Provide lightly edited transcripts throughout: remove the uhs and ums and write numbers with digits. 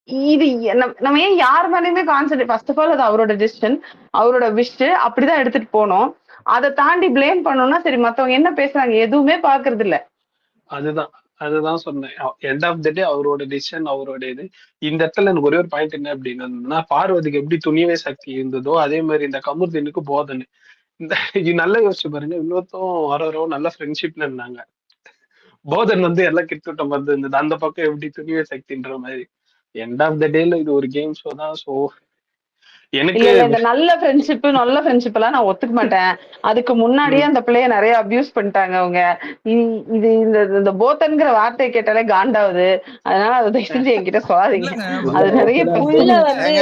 இது நம்ம ஏன் யார் மேலயுமே கான்சென்ட்ரேட், ஃபர்ஸ்ட் ஆஃப் ஆல் அது அவரோட டிசிஷன், அவரோட விஷ், அப்படிதான் எடுத்துட்டு போனோம். அதை தாண்டி பிளேம் பண்ணோம்னா சரி மத்தவங்க என்ன பேசுறாங்க எதுவுமே பாக்குறது இல்ல. அதுதான் அதுதான் சொன்னேன். எண்ட் ஆஃப் த டே அவரோட டிசிஷன், அவரோட இது. இந்த இடத்துல எனக்கு ஒரே ஒரு பாயிண்ட் என்ன அப்படின்னா, பார்வதிக்கு எப்படி துணிவே சக்தி இருந்ததோ அதே மாதிரி இந்த கமருதீனுக்கு போதன். இந்த இது நல்லா யோசிச்சு பாருங்க. இன்னொருத்தம் வர நல்ல ஃப்ரெண்ட்ஷிப்ல இருந்தாங்க. போதன் வந்து எல்லாம் கிட்டத்தட்ட வந்து இருந்தது. அந்த பக்கம் எப்படி துணிவே சக்தின்ற மாதிரி. எண்ட் ஆஃப் த டேல இது ஒரு கேம் ஷோ தான். ஸோ எனக்கு இல்ல இந்த நல்ல ஃப்ரெண்ட்ஷிப் எல்லாம் நான் ஒத்துக்க மாட்டேன். அதுக்கு முன்னாடியே அந்த பிள்ளைய நிறைய அபியூஸ் பண்ணிட்டாங்க அவங்க. இது இந்த இந்த போத்தன்கிற வார்த்தையை கேட்டாலே காண்டாவது. அதனால அதை தயவு செஞ்சு என்கிட்ட சொல்லாதீங்க. அது நிறைய உள்ள வந்து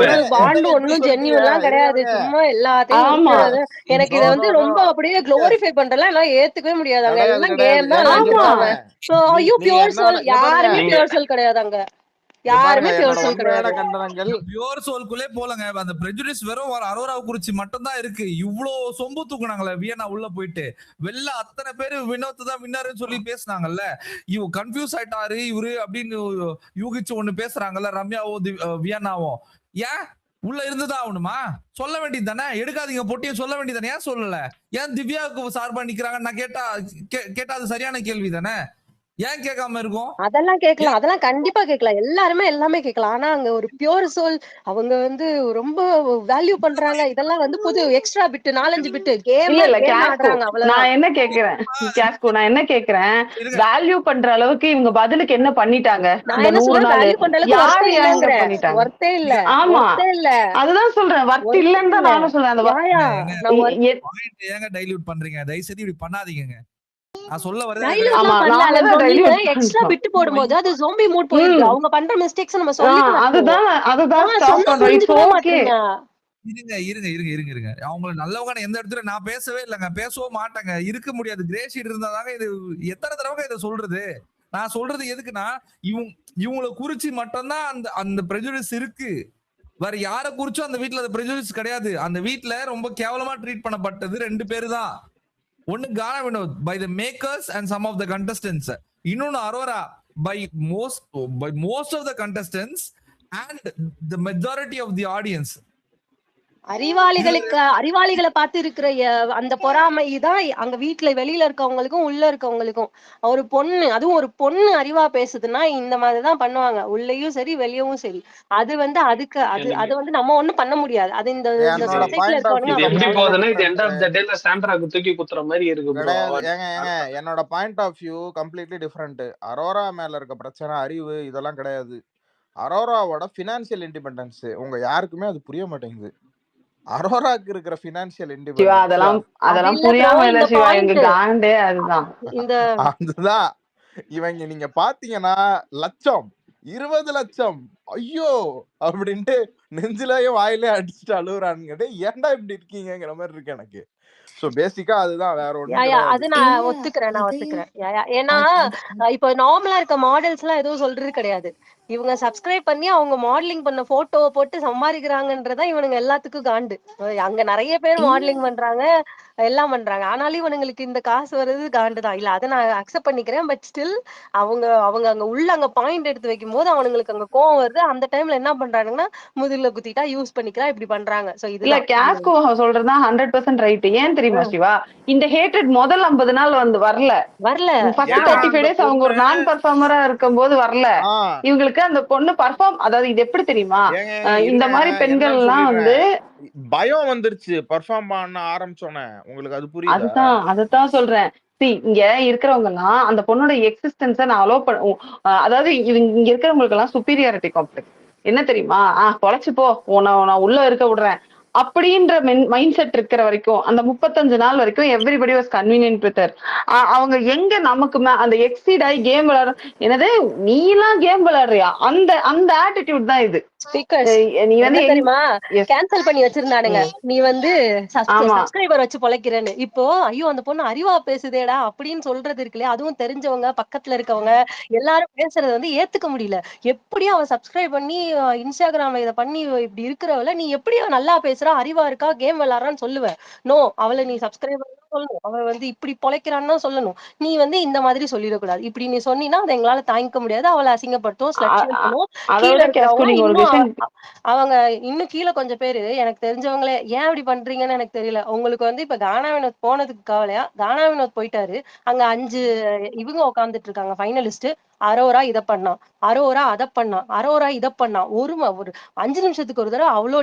ஒரு பாண்டு ஒண்ணும் ஜென்யூன்லாம் கிடையாது. சும்மா எல்லாத்தையும் எனக்கு இதை வந்து ரொம்ப அப்படியே குளோரிஃபை பண்றலாம் எல்லாம் ஏத்துக்கவே முடியாது. அங்க எல்லாம் கேம் தான் விளையாண்டுருக்காங்க. சோ ஐயோ பியூர் சோல், யாருமே பியூர் சோல் கிடையாது அங்க. யாருமே பியூர் சோல் கிடையாது. பியூர் சோல்குள்ளே போலங்க. அந்த பிரெஜுடிஸ் வெறும் அரோராவை குறிச்சு மட்டும் தான் இருக்கு. இவ்ளோ சொம்பு தூக்குனாங்களே வியன்னா உள்ள போயிட்டு. வெளில அத்தனை பேரு வினோத் தான் வின்னர்னு சொல்லி பேசினாங்கல்ல. இவ கன்ஃபியூஸ் ஆயிட்டாரு இவரு அப்படின்னு யூகிச்சு ஒண்ணு பேசுறாங்கல்ல ரம்யாவும் வியன்னாவும். ஏன் உள்ள இருந்துதான் ஆகணுமா? சொல்ல வேண்டியது தானே. எடுக்காதீங்க பொட்டியும் சொல்ல வேண்டியது தானே. ஏன் சொல்லல? ஏன் திவ்யாவுக்கு சார்பா நிக்கிறாங்கன்னு நான் கேட்டா அது சரியான கேள்வி தானே. ஏன் கேட்காம இருக்கும்? அதெல்லாம் கேட்கலாம், அதெல்லாம் கண்டிப்பா கேட்கலாம். எல்லாருமே எல்லாமே கேட்கலாம். ஆனா அங்க ஒரு பியூர் சோல் அவங்க வந்து ரொம்ப வேல்யூ பண்றாங்க. இதெல்லாம் வந்து புது எக்ஸ்ட்ரா பிட் 4-5 பிட் கேம் ஆடுறாங்க. அவ்வளவுதான். நான் என்ன கேக்குறேன் கேஸ்கோ, நான் என்ன கேக்குறேன், வேல்யூ பண்ற அளவுக்கு இவங்க பதிலுக்கு என்ன பண்ணிட்டாங்க? நான் என்ன சொல்றேன், வேல்யூ பண்ற அளவுக்கு ஒர்த்தே இல்ல. ஆமா அதுதான் சொல்றேன், ஒர்த் இல்லன்னு தான் நானும் சொல்றேன். ஏங்க டைல்யூட் பண்றீங்க? தயவு செய்து இப்படி பண்ணாதீங்க. நான் சொல்ல வரேன் எக்ஸ்ட்ரா பிட் போடும்போது அது ஜோம்பி மூட் போயிடுது. அவங்க பண்ற மிஸ்டேக்ஸ் நம்ம சொல்லிக்கலாம். அதுதான் ஸ்டாப் பண்றோம். இருங்க. அவங்க நல்லவங்க எந்த இடத்துல நான் பேசவே இல்லைங்க, பேசவும் மாட்டாங்க, இருக்க முடியாது. கிரே ஷீட் இருந்தாதாங்க இது. எத்தனை தடவை இதை சொல்றது? நான் சொல்றது எதுக்குன்னா, இவங்களை குறிச்சு மட்டும்தான் அந்த அந்த பிரெஜுடிஸ் இருக்கு. வேற யாரை குறிச்சும் அந்த வீட்டுல அந்த பிரெஜுடிஸ் கிடையாது. அந்த வீட்டுல ரொம்ப கேவலமா ட்ரீட் பண்ணப்பட்டது 2 பேரு தான். ஒன்னு Gaana Vinoth by the makers and some of the contestants. இன்னொன்னு Aurora by most of the contestants and the majority of the audience. அறிவாளிகளை பார்த்து இருக்கிற அந்த பொறாமை தான் அங்க வீட்டுல வெளியில இருக்கவங்களுக்கும் உள்ள இருக்கவங்களுக்கும். ஒரு பொண்ணு, அதுவும் ஒரு பொண்ணு அறிவா பேசுதுன்னா இந்த மாதிரிதான் பண்ணுவாங்க, உள்ளயும் சரி வெளியவும் சரி. அது வந்து அதுக்கு அது வந்து நம்ம ஒண்ணும் பண்ண முடியாது. அது இந்த சொசைட்டில இருக்கவங்க. என்னோட point of view completely different. Arora மேல இருக்க பிரச்சனை அறிவு இதெல்லாம் கிடையாது. அரோராவோட பினான்சியல் இண்டிபெண்டன்ஸ் உங்க யாருக்குமே அது புரிய மாட்டேங்குது. அரோராக்கு இருக்கிற பினான்சியல் இண்டிபெண்டன்ஸ் அதெல்லாம் புரியாம இல்ல சிவா, எங்க காண்டே அதுதான். அதுதான் இவங்க நீங்க பாத்தீங்கன்னா 20 லட்சம் ஐயோ அப்படின்ட்டு நெஞ்சிலையும் வாயிலே அடிச்சுட்டு அழுகுறானுங்க. ஏன்டா இப்படி இருக்கீங்கிற மாதிரி இருக்கு எனக்கு. சோ பேசிக்கா அதுதான், வேற ஒண்ணு. அது நான் ஒத்துக்கிறேன். ஏன்னா இப்ப நார்மலா இருக்க மாடல்ஸ் எல்லாம் எதுவும் சொல்றது கிடையாது. இவங்க சப்ஸ்கிரைப் பண்ணி அவங்க மாடலிங் பண்ண போட்டோவை போட்டு சம்பாதிக்கிறாங்கன்றதா இவனுங்க எல்லாத்துக்கும் காண்டு. அங்க நிறைய பேர் மாடலிங் பண்றாங்க, எல்லாம் பண்றாங்க. ஆனாலும் இவனுங்களுக்கு இந்த காசு வருது காண்டுதான். இல்ல அதை நான் அக்செப்ட் பண்ணிக்கிறேன். பட் ஸ்டில் அவங்க அங்க உள்ள அங்க பாயிண்ட் எடுத்து வைக்கும் போது அவனுங்களுக்கு அங்க கோவம் வருது. அந்த டைம்ல என்ன பண்றாங்கன்னா முதுகுல குத்திட்டா யூஸ் பண்ணிக்கிறா, இப்படி பண்றாங்க. சோ இதுல கேஸ்கோ சொல்றதுதான் 100% ரைட். ஏன் தெரியுமா சிவா, இந்த ஹேட்ரட் முதல் 50 நாள் வந்து வரல. ஃபர்ஸ்ட் 35 டேஸ் அவங்க ஒரு நான் பெர்ஃபார்மரா இருக்கும் போது வரல. இவங்களுக்கு அந்த பொண்ணு பெர்ஃபார்ம், அதாவது இது எப்படி தெரியுமா, இந்த மாதிரி பெண்கள் எல்லாம் வந்து பயம் வந்துருச்சு பெர்ஃபார்ம் பண்ண ஆரம்பிச்சோனே. உங்களுக்கு அது புரியுது? அதுதான் சொல்றேன். இங்க இருக்கிறவங்க எல்லாம் அந்த பொண்ணோட எக்ஸிஸ்டன்ஸ நான் அலோ பண்ண, அதாவது இங்க இருக்கிறவங்களுக்கு எல்லாம் சுப்பீரியாரிட்டி காம்ப்ளெக்ஸ். என்ன தெரியுமா, பொழைச்சு போ, நான் உள்ள இருக்க விடுறேன் அப்படின்ற மைண்ட் செட் இருக்கிற வரைக்கும், அந்த 35 நாள் வரைக்கும் everybody was convenient with her. அவங்க எங்க நமக்கு அந்த எக்ஸீட் ஆகி கேம் விளையாட, என்னது நீ எல்லாம் கேம் விளையாடுறியா, அந்த ஆட்டிடியூட் தான் இது. நீ வந்து தெரியுமா கேன்சல் பண்ணி வச்சிருந்தானுங்க, நீ வந்து சப்ஸ்கிரைபர் வச்சு பொழைக்கிறேன்னு. இப்போ ஐயோ அந்த பொண்ணு அறிவா பேசுதேடா அப்படின்னு சொல்றது இருக்குல்லையா, அதுவும் தெரிஞ்சவங்க பக்கத்துல இருக்கவங்க எல்லாரும் பேசுறது வந்து ஏத்துக்க முடியல. எப்படியும் அவன் சப்ஸ்கிரைப் பண்ணி இன்ஸ்டாகிராம்ல இதை பண்ணி இப்படி இருக்கிறவள நீ எப்படி நல்லா பேசுறா, அறிவா இருக்கா, கேம் விளையாடுறான்னு சொல்லுவ. நோ, அவளை நீ சப்ஸ்கிரைபர் சொல்லணும். அவ வந்து இப்படி பொழைக்கிறான்னு தான் சொல்லணும். நீ வந்து இந்த மாதிரி சொல்லிடக்கூடாது. இப்படி நீ சொன்னீன்னா அதை எங்களால தாங்கிக்க முடியாது. அவளை அசிங்கப்படுத்தும், ஸ்லட் அ- ஷேம் அ- பண்ணும். அதை கீழ விட கேஸ்கோ இருக்கிறவங்க நீங்க ஒரு இன்னும் விஷயம் அவங்க இன்னும் கீழ கொஞ்சம் பேரு எனக்கு தெரிஞ்சவங்களே ஏன் அப்படி பண்றீங்கன்னு எனக்கு தெரியல. உங்களுக்கு வந்து இப்ப கானா வினோத் போனதுக்கு கவலையா? கானா வினோத் போயிட்டாரு. அங்க 5 இவங்க உட்கார்ந்துட்டு இருக்காங்க ஃபைனலிஸ்ட். அரோரா இத பண்ணான், அரோரா அத பண்ணான், அரோரா இத பண்ணான். ஒரு 5 நிமிஷத்துக்கு ஒரு தடவை அவ்வளோ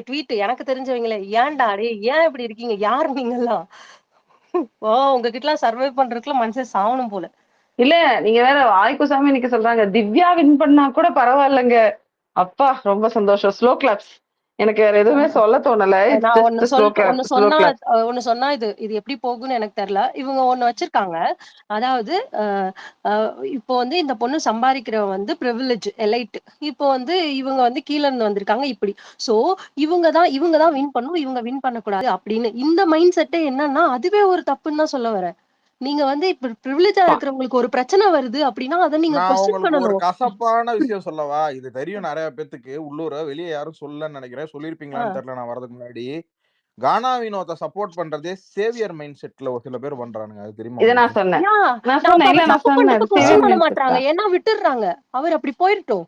ட்வீட் எனக்கு தெரிஞ்சவங்களே. ஏன்டா டேய் ஏன் இப்படி இருக்கீங்க? யார் நீங்கெல்லாம்? உங்ககிட்ட எல்லாம் சர்வை பண்றதுக்குள்ள மனுஷன் சாவணும் போல. இல்ல நீங்க வேற ஆய்க்குசாமி இன்னைக்கு சொல்றாங்க திவ்யா வின் பண்ணா கூட பரவாயில்லைங்க. அப்பா ரொம்ப சந்தோஷம். Slow claps. எனக்கு வேற எதுவுமே சொல்ல தோணல. இட்ஸ் நான் ஜஸ்ட் ஸ்லோ ஒண்ணு கிளாப்ஸ், ஸ்லோ சொன்னா கிளாப்ஸ். ஒண்ணு சொன்னா இது இது எப்படி போகும்னு எனக்கு தெரியல. இவங்க ஒண்ணு வச்சிருக்காங்க. அதாவது இப்போ வந்து இந்த பொண்ணு சம்பாதிக்கிறவ வந்து பிரிவிலேஜ் எலைட். இப்போ வந்து இவங்க வந்து கீழ இருந்து வந்திருக்காங்க இப்படி. சோ இவங்க தான் வின் பண்ணணும், இவங்க வின் பண்ணக்கூடாது அப்படின்னு இந்த மைண்ட் செட்டே என்னன்னா அதுவே ஒரு தப்புன்னு தான் சொல்ல வரேன். நீங்க வந்து இப்ப பிரிவிலேஜா இருக்கிறவங்களுக்கு ஒரு பிரச்சனை வருது அப்படின்னா அதை நீங்க நான் கொஸ்டின் உங்களுக்கு ஒரு பண்ணணும். கசப்பான விஷயம் சொல்லவா? இது தெரியும் நெறைய பேத்துக்கு. உள்ளூர வெளிய யாரும் சொல்லலன்னு நெனைக்கிறேன். சொல்லியிருப்பீங்களான்னு ஆஹ் தெரியல நான் வரதுக்கு முன்னாடி. கானா வினோத சப்போர்ட் பண்றதே சேவியர் மைண்ட் செட்ல ஒரு சில பேர் பண்றானுங்க. அது தெரியுமா இதை உங்களுக்கு? நான் சொன்னேன். யா நான் நான் சொன்னேன். அவர் இல்ல நான் தப்பு சொன்னேன். பண்ணப்ப அது கொஸ்டின் சேவியர் பண்ண மைண்ட் செட் மாட்டாங்க. தான். ஏன்னா விட்டுடுறாங்க. அவர் அப்படி போயிரட்டும்.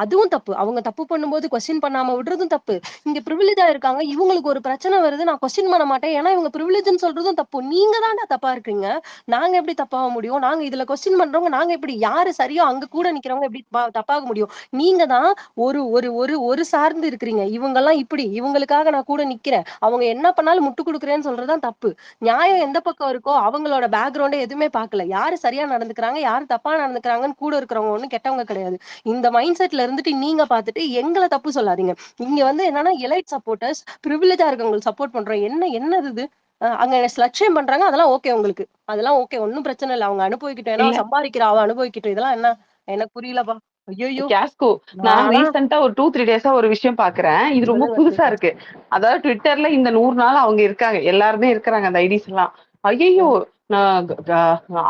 அதுவும் தப்பு. அவங்க தப்பு பண்ணும்போது கொஸ்டின் பண்ணாம விடுறதும் தப்பு. இங்க பிரிவிலேஜா இருக்காங்க. இவங்களுக்கு ஒரு பிரச்சனை வருது. நான் கொஸ்டின் பண்ண மாட்டேன். ஏன்னா இவங்க பிரிவிலேஜ்னு சொல்றதும் தப்பு. நீங்க தான்டா தப்பா இருக்கீங்க. நாங்க எப்படி தப்பாக முடியும்? நாங்க இதுல கொஸ்டின் பண்றவங்க நாங்க எப்படி யாரு சரியோ அங்க கூட நிக்கிறவங்க எப்படி தப்பாக முடியும்? நீங்க தான் ஒரு ஒரு ஒரு ஒரு சார்ந்து இருக்கிறீங்க. இவங்க எல்லாம் இப்படி இவங்களுக்காக நான் கூட நிக்கிறேன். அவங்க என்ன பண்ணாலும் முட்டு கொடுக்குறேன்னு சொல்றதுதான் தப்பு. நியாயம் எந்த பக்கம் இருக்கோ அவங்களோட பேக்ரவுண்டே எதுவுமே பார்க்கல. யாரு சரியா நடந்துக்கிறாங்க, யாரு தப்பா நடந்துக்கிறாங்கன்னு கூட இருக்கிறவங்க ஒண்ணும் கெட்டவங்க கிடையாது. இந்த மைண்ட் செட்ல இருந்துட்டு நீங்க பார்த்துட்டு எங்களை தப்பு சொல்லாதீங்க. இங்க வந்து என்னன்னா எலைட் சப்போர்ட்டர்ஸ் பிரிவிலேஜா இருக்கவங்களுக்கு சப்போர்ட் பண்றோம். என்னது இது? அங்க ஸ்லட் ஷேம் பண்றாங்க. அதெல்லாம் ஓகே உங்களுக்கு. அதெல்லாம் ஓகே. ஒன்னும் பிரச்சனை இல்ல. அவங்க அனுபவிக்கிட்டோம். ஏன்னா இல்ல சம்பாதிக்கிறா அவ அனுபவிக்கிட்டோம். இதெல்லாம் என்ன எனக்கு புரியலப்பா. ஐயோ கேஸ்கோ நான் நானா ரீசெண்டா ஒரு 2-3 டேஸா ஒரு விஷயம் பாக்குறேன். இது ரொம்ப சொல்லுங்க புதுசா சொல்லுங்க. இருக்கு. அதாவது ட்விட்டர்ல இந்த 100 நாள் அவங்க இருக்காங்க. எல்லாருமே இருக்கிறாங்க அந்த ஐடிஸ் எல்லாம். ஐயோ நான்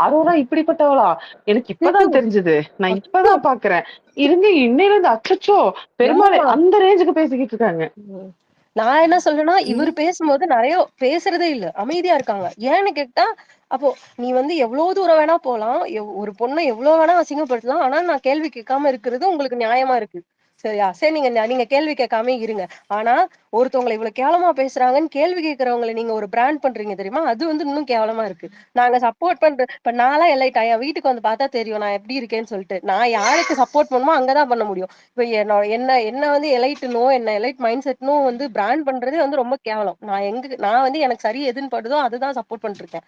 அரோரா இப்படிப்பட்டவளா? எனக்கு ஐயோ இப்பதான் தெரிஞ்சது. நான் ஐயோ இப்பதான் பாக்குறேன். இருங்க இன்னையில இருந்து அச்சச்சோ பெருமாளே ஏம்மா அந்த ரேஞ்சுக்கு பேசிக்கிட்டு இருக்காங்க. ம். நான் என்ன சொல்றேன்னா, ம். இவரு பேசும்போது நெறைய பேசுறதே இல்ல. அமைதியா இருக்காங்க. ஏன்னு கேட்டா, அப்போ நீ வந்து எவ்ளோ தூரம் வேணா போலாம். ஒரு பொண்ண எவ்ளோ வேணா அசிங்கப்படுத்தலாம். ஆனா நான் கேள்வி கேட்காம இருக்கிறது உங்களுக்கு நியாயமா இருக்கு. சரியா? சரி நீங்க நீங்க கேள்வி கேட்காமயே இருங்க. ஆனா ஒருத்தவங்கள இவ்வளவு கேவலமா பேசுறாங்கன்னு கேள்வி கேட்கிறவங்கள நீங்க ஒரு பிராண்ட் பண்றீங்க தெரியுமா? அது வந்து இன்னும் கேவலமா இருக்கு. நாங்க சப்போர்ட் பண்ற இப்ப நான்லாம் எலைட் என் வீட்டுக்கு வந்து பார்த்தா தெரியும் நான் எப்படி இருக்கேன்னு சொல்லிட்டு. நான் யாருக்கு சப்போர்ட் பண்ணுமோ அங்கதான் பண்ண முடியும். இப்ப என்ன என்ன வந்து எலைட்னோ என்ன எலைட் மைண்ட் செட்னோ வந்து பிராண்ட் பண்றதே வந்து ரொம்ப கேவலம். நான் வந்து எனக்கு சரி எதுன்னு படுதோ அதுதான் சப்போர்ட் பண்ணிட்டு இருக்கேன்.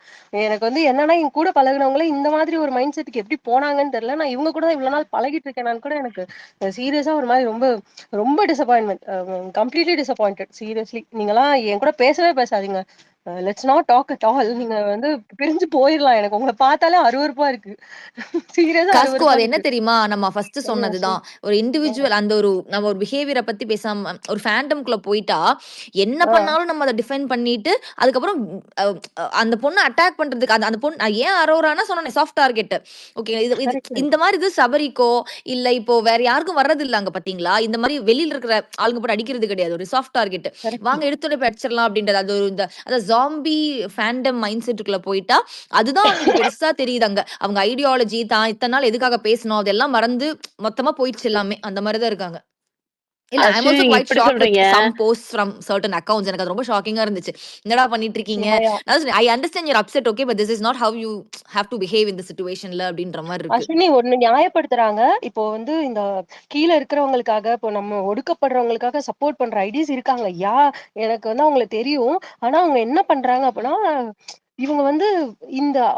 எனக்கு வந்து என்னன்னா என் கூட பழகுனவங்களே இந்த மாதிரி ஒரு மைண்ட் செட்டுக்கு எப்படி போனாங்கன்னு தெரியல. நான் இவங்க கூட இவ்வளவு நாள் பழகிட்டு இருக்கேன் கூட எனக்கு சீரியஸா ஒரு மாதிரி ரொம்ப ரொம்ப டிசப்பாயின்மெண்ட். Completely disappointed. சீரியஸ்லி நீங்களாம் என் கூட பேசவே பேசாதீங்க. Let's not talk at all. நீங்க வந்து பிரிஞ்சு போயிடலாம். எனக்கு உங்களை பார்த்தாலே அருவருப்பா இருக்கு. சீரியஸா காஸ்கோ அருவருப்பா அது என்ன இருக்கு. தெரியுமா? நம்ம ஃபர்ஸ்ட் சொல்லுங்க சொன்னதுதான். அஸ்வின். ஒரு இண்டிவிஜுவல் அந்த நம்ம ஒரு பிஹேவியர பத்தி பேசாம ஒரு ஃபேண்டம்குள்ள போயிட்டா, என்ன ஆஹ் பண்ணாலும் நம்ம அத டிஃபைன் பண்ணிட்டு, அதுக்கப்புறம் அ அந்த பொண்ண அட்டாக் பண்றதுக்கு அந்த பொண்ணு நான் ஏன் அரோரான்னா சொன்னேனே சாஃப்ட் டார்கெட். ஓகே. இது இது கரெக்ட் இந்த மாரி இது சபரிக்கோ, இல்ல இப்போ வேற யாருக்கும் வர்றதில்ல அங்க பாத்தீங்களா? இந்த மாரி வெளியில இருக்கிற ஆளுங்க போட்டு அடிக்கிறது கிடையாது. ஒரு சாஃப்ட் டார்கெட். கரெக்ட். வாங்க எடுத்தோனே போய் அடிச்சிடலாம் அப்படின்றது. அது ஒரு அத ஜாம்பி ஃபேண்டம் மைண்ட் செட்டுக்குள்ள போயிட்டா, அதுதான் அவங்களுக்கு பெருசா தெரியுது அங்க. அவங்க ஐடியாலஜி தான் இத்தன நாள் எதுக்காக பேசணும் அதெல்லாம் மறந்து மொத்தமா போயிடுச்சு எல்லாமே. அந்த மாரி தான் இருக்காங்க. இல்ல ஐ அம் அஸ்வினி ஆல்சோ நீங்க குவைட் இப்படி ஷாக்ட் வித் சொல்றீங்க. Some posts from certain accounts. எனக்கு அது ரொம்ப ஷாக்கிங்கா இருந்துச்சு. என்னடா பண்ணிட்டு இருக்கீங்க? I understand your upset okay but this is not how you have to behave in the சிச்சுவேஷன்ல அப்படின்ற மாரி இருக்கு. அஸ்வினி ஒண்ணு நியாயப்படுத்துறாங்க. இப்போ வந்து இந்த கீழ இருக்கிறவங்களுக்காக, இப்போ நம்ம ஒடுக்கப்படுறவங்களுக்காக சப்போர்ட் பண்ற ஐடிஸ் இருக்காங்க. எனக்கு வந்து அவங்கள தெரியும். ஆனா அவங்க என்ன பண்றாங்க அப்படின்னா, இவங்க வந்து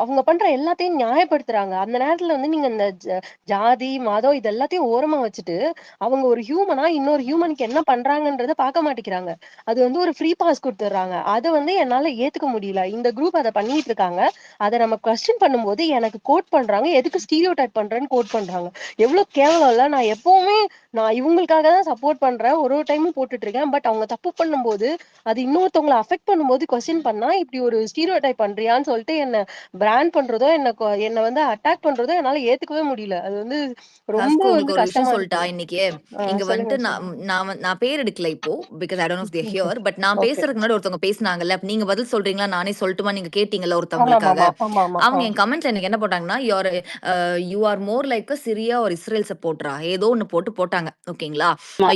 அவங்க பண்ற எல்லாத்தையும் நியாயப்படுத்துறாங்க. அந்த நேரத்துல வந்து நீங்க இந்த ஜாதி, மதம் இது எல்லாத்தையும் ஓரமா வச்சுட்டு, அவங்க ஒரு ஹியூமனா இன்னொரு ஹியூமனுக்கு என்ன பண்றாங்கன்றத பார்க்க மாட்டேங்கிறாங்க. அது வந்து ஒரு ஃப்ரீ பாஸ் குடுத்துடுறாங்க. அத வந்து என்னால ஏத்துக்க முடியல. இந்த குரூப் அத பண்ணிட்டு இருக்காங்க. அத நம்ம கொஸ்டின் பண்ணும்போது எனக்கு கோட் பண்றாங்க. எதுக்கு ஸ்டீரியோ டைப் பண்றேன்னு கோட் பண்றாங்க. எவ்வளவு கேவலம் இல்ல? நான் இவங்களுக்காக தான் சப்போர்ட் பண்றேன். ஒரு ஒரு டைமும் போட்டுட்டு இருக்கேன். பட் அவங்க தப்பு பண்ணும்போது, அது இன்னொருத்தவங்கள அஃபெக்ட் பண்ணும்போது கொஸ்டின் பண்ணா, இப்படி ஒரு ஸ்டீரியோ டைப் பண்றியான்னு சொல்லிட்டு என்ன பிராண்ட் பண்றதோ என்ன வந்து அட்டாக் பண்றதோ என்னால ஏத்துக்கவே முடியல. அது வந்து ரொம்ப ஹஸ்கு உங்களுக்கு வந்து ஒரு விஷயம் கஷ்டமா சொல்லட்டா இருக்கு. இன்னைக்கு இங்க சொல்லுங்க வந்துட்டு சொல்லுங்க. நான் பேர் எடுக்கல இப்போ because I don't know if they here but நான் ஓகே. பேசுறதுக்கு முன்னாடி ஒருத்தவங்க பேசுனாங்கல்ல அப்ப நீங்க பதில் சொல்றீங்களா நானே சொல்லட்டுமா நீங்க கேட்டீங்கல்ல ஆமா ஒருத்தவங்களுக்காக ஆமா ஆமா ஆமா. அவங்க என் கமெண்ட்ல எனக்கு என்ன போட்டாங்கன்னா you are more like Syria ஒரு இஸ்ரேல் சப்போர்ட்டரா ஏதோ ஒன்னு போட்டாங்க ஓகேங்களா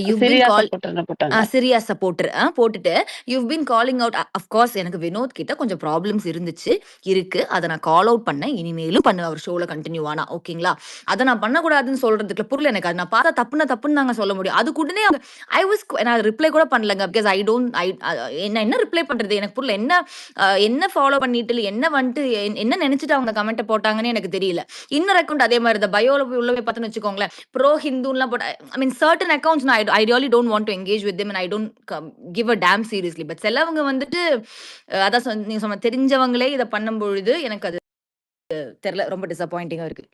யூ பின் சிரியா கால் சப்போர்ட்டர்னு போட்டாங்க. சிரியா சப்போர்ட்டர் போட்டுட்டு you been calling out of course எனக்கு வினோத் கிட்ட கொஞ்சம் ப்ராப்ளம்ஸ் இருக்கு அதை நான் கால் அவுட் பண்ணேன் இனிமேலும் பண்ணுவேன் அவர் ஷோல கண்டினியூ ஆனா ஓகேங்களா அதை நான் பண்ணக்கூடாதுன்னு சொல்றதுக்கு பொருள் எனக்கு அது நான் பார்த்தா தப்புன்னு நாங்க சொல்ல முடியும் அது உடனே நான் ரிப்ளை கூட பண்ணலங்க பிகாஸ் என்ன ரிப்ளை பண்றது எனக்கு புரியல என்ன ஃபாலோ பண்ணிட்டு இல்ல என்ன வந்துட்டு என்ன நினைச்சிட்டு அவங்க கமெண்ட் போட்டாங்கன்னு எனக்கு தெரியல இன்னொரு அக்கௌண்ட் அதே மாதிரி இந்த பயோல போய் உள்ள போய் பார்த்தோன்னு வச்சுக்கோங்களேன் ப்ரோ ஹிந்துலாம் போட்டு ஐ மீன் சர்டன் அக்கௌண்ட்ஸ் நான் I really don't want to engage with them and I don't give a damn seriously but சிலவங்க வந்துட்டு அதான் நீங்க சொன்ன தெரிஞ்சவங்களே இதை பண்ணும் பொழுது எனக்கு அது தெரியல ரொம்ப டிசப்பாயிண்டிங்கா இருக்கு.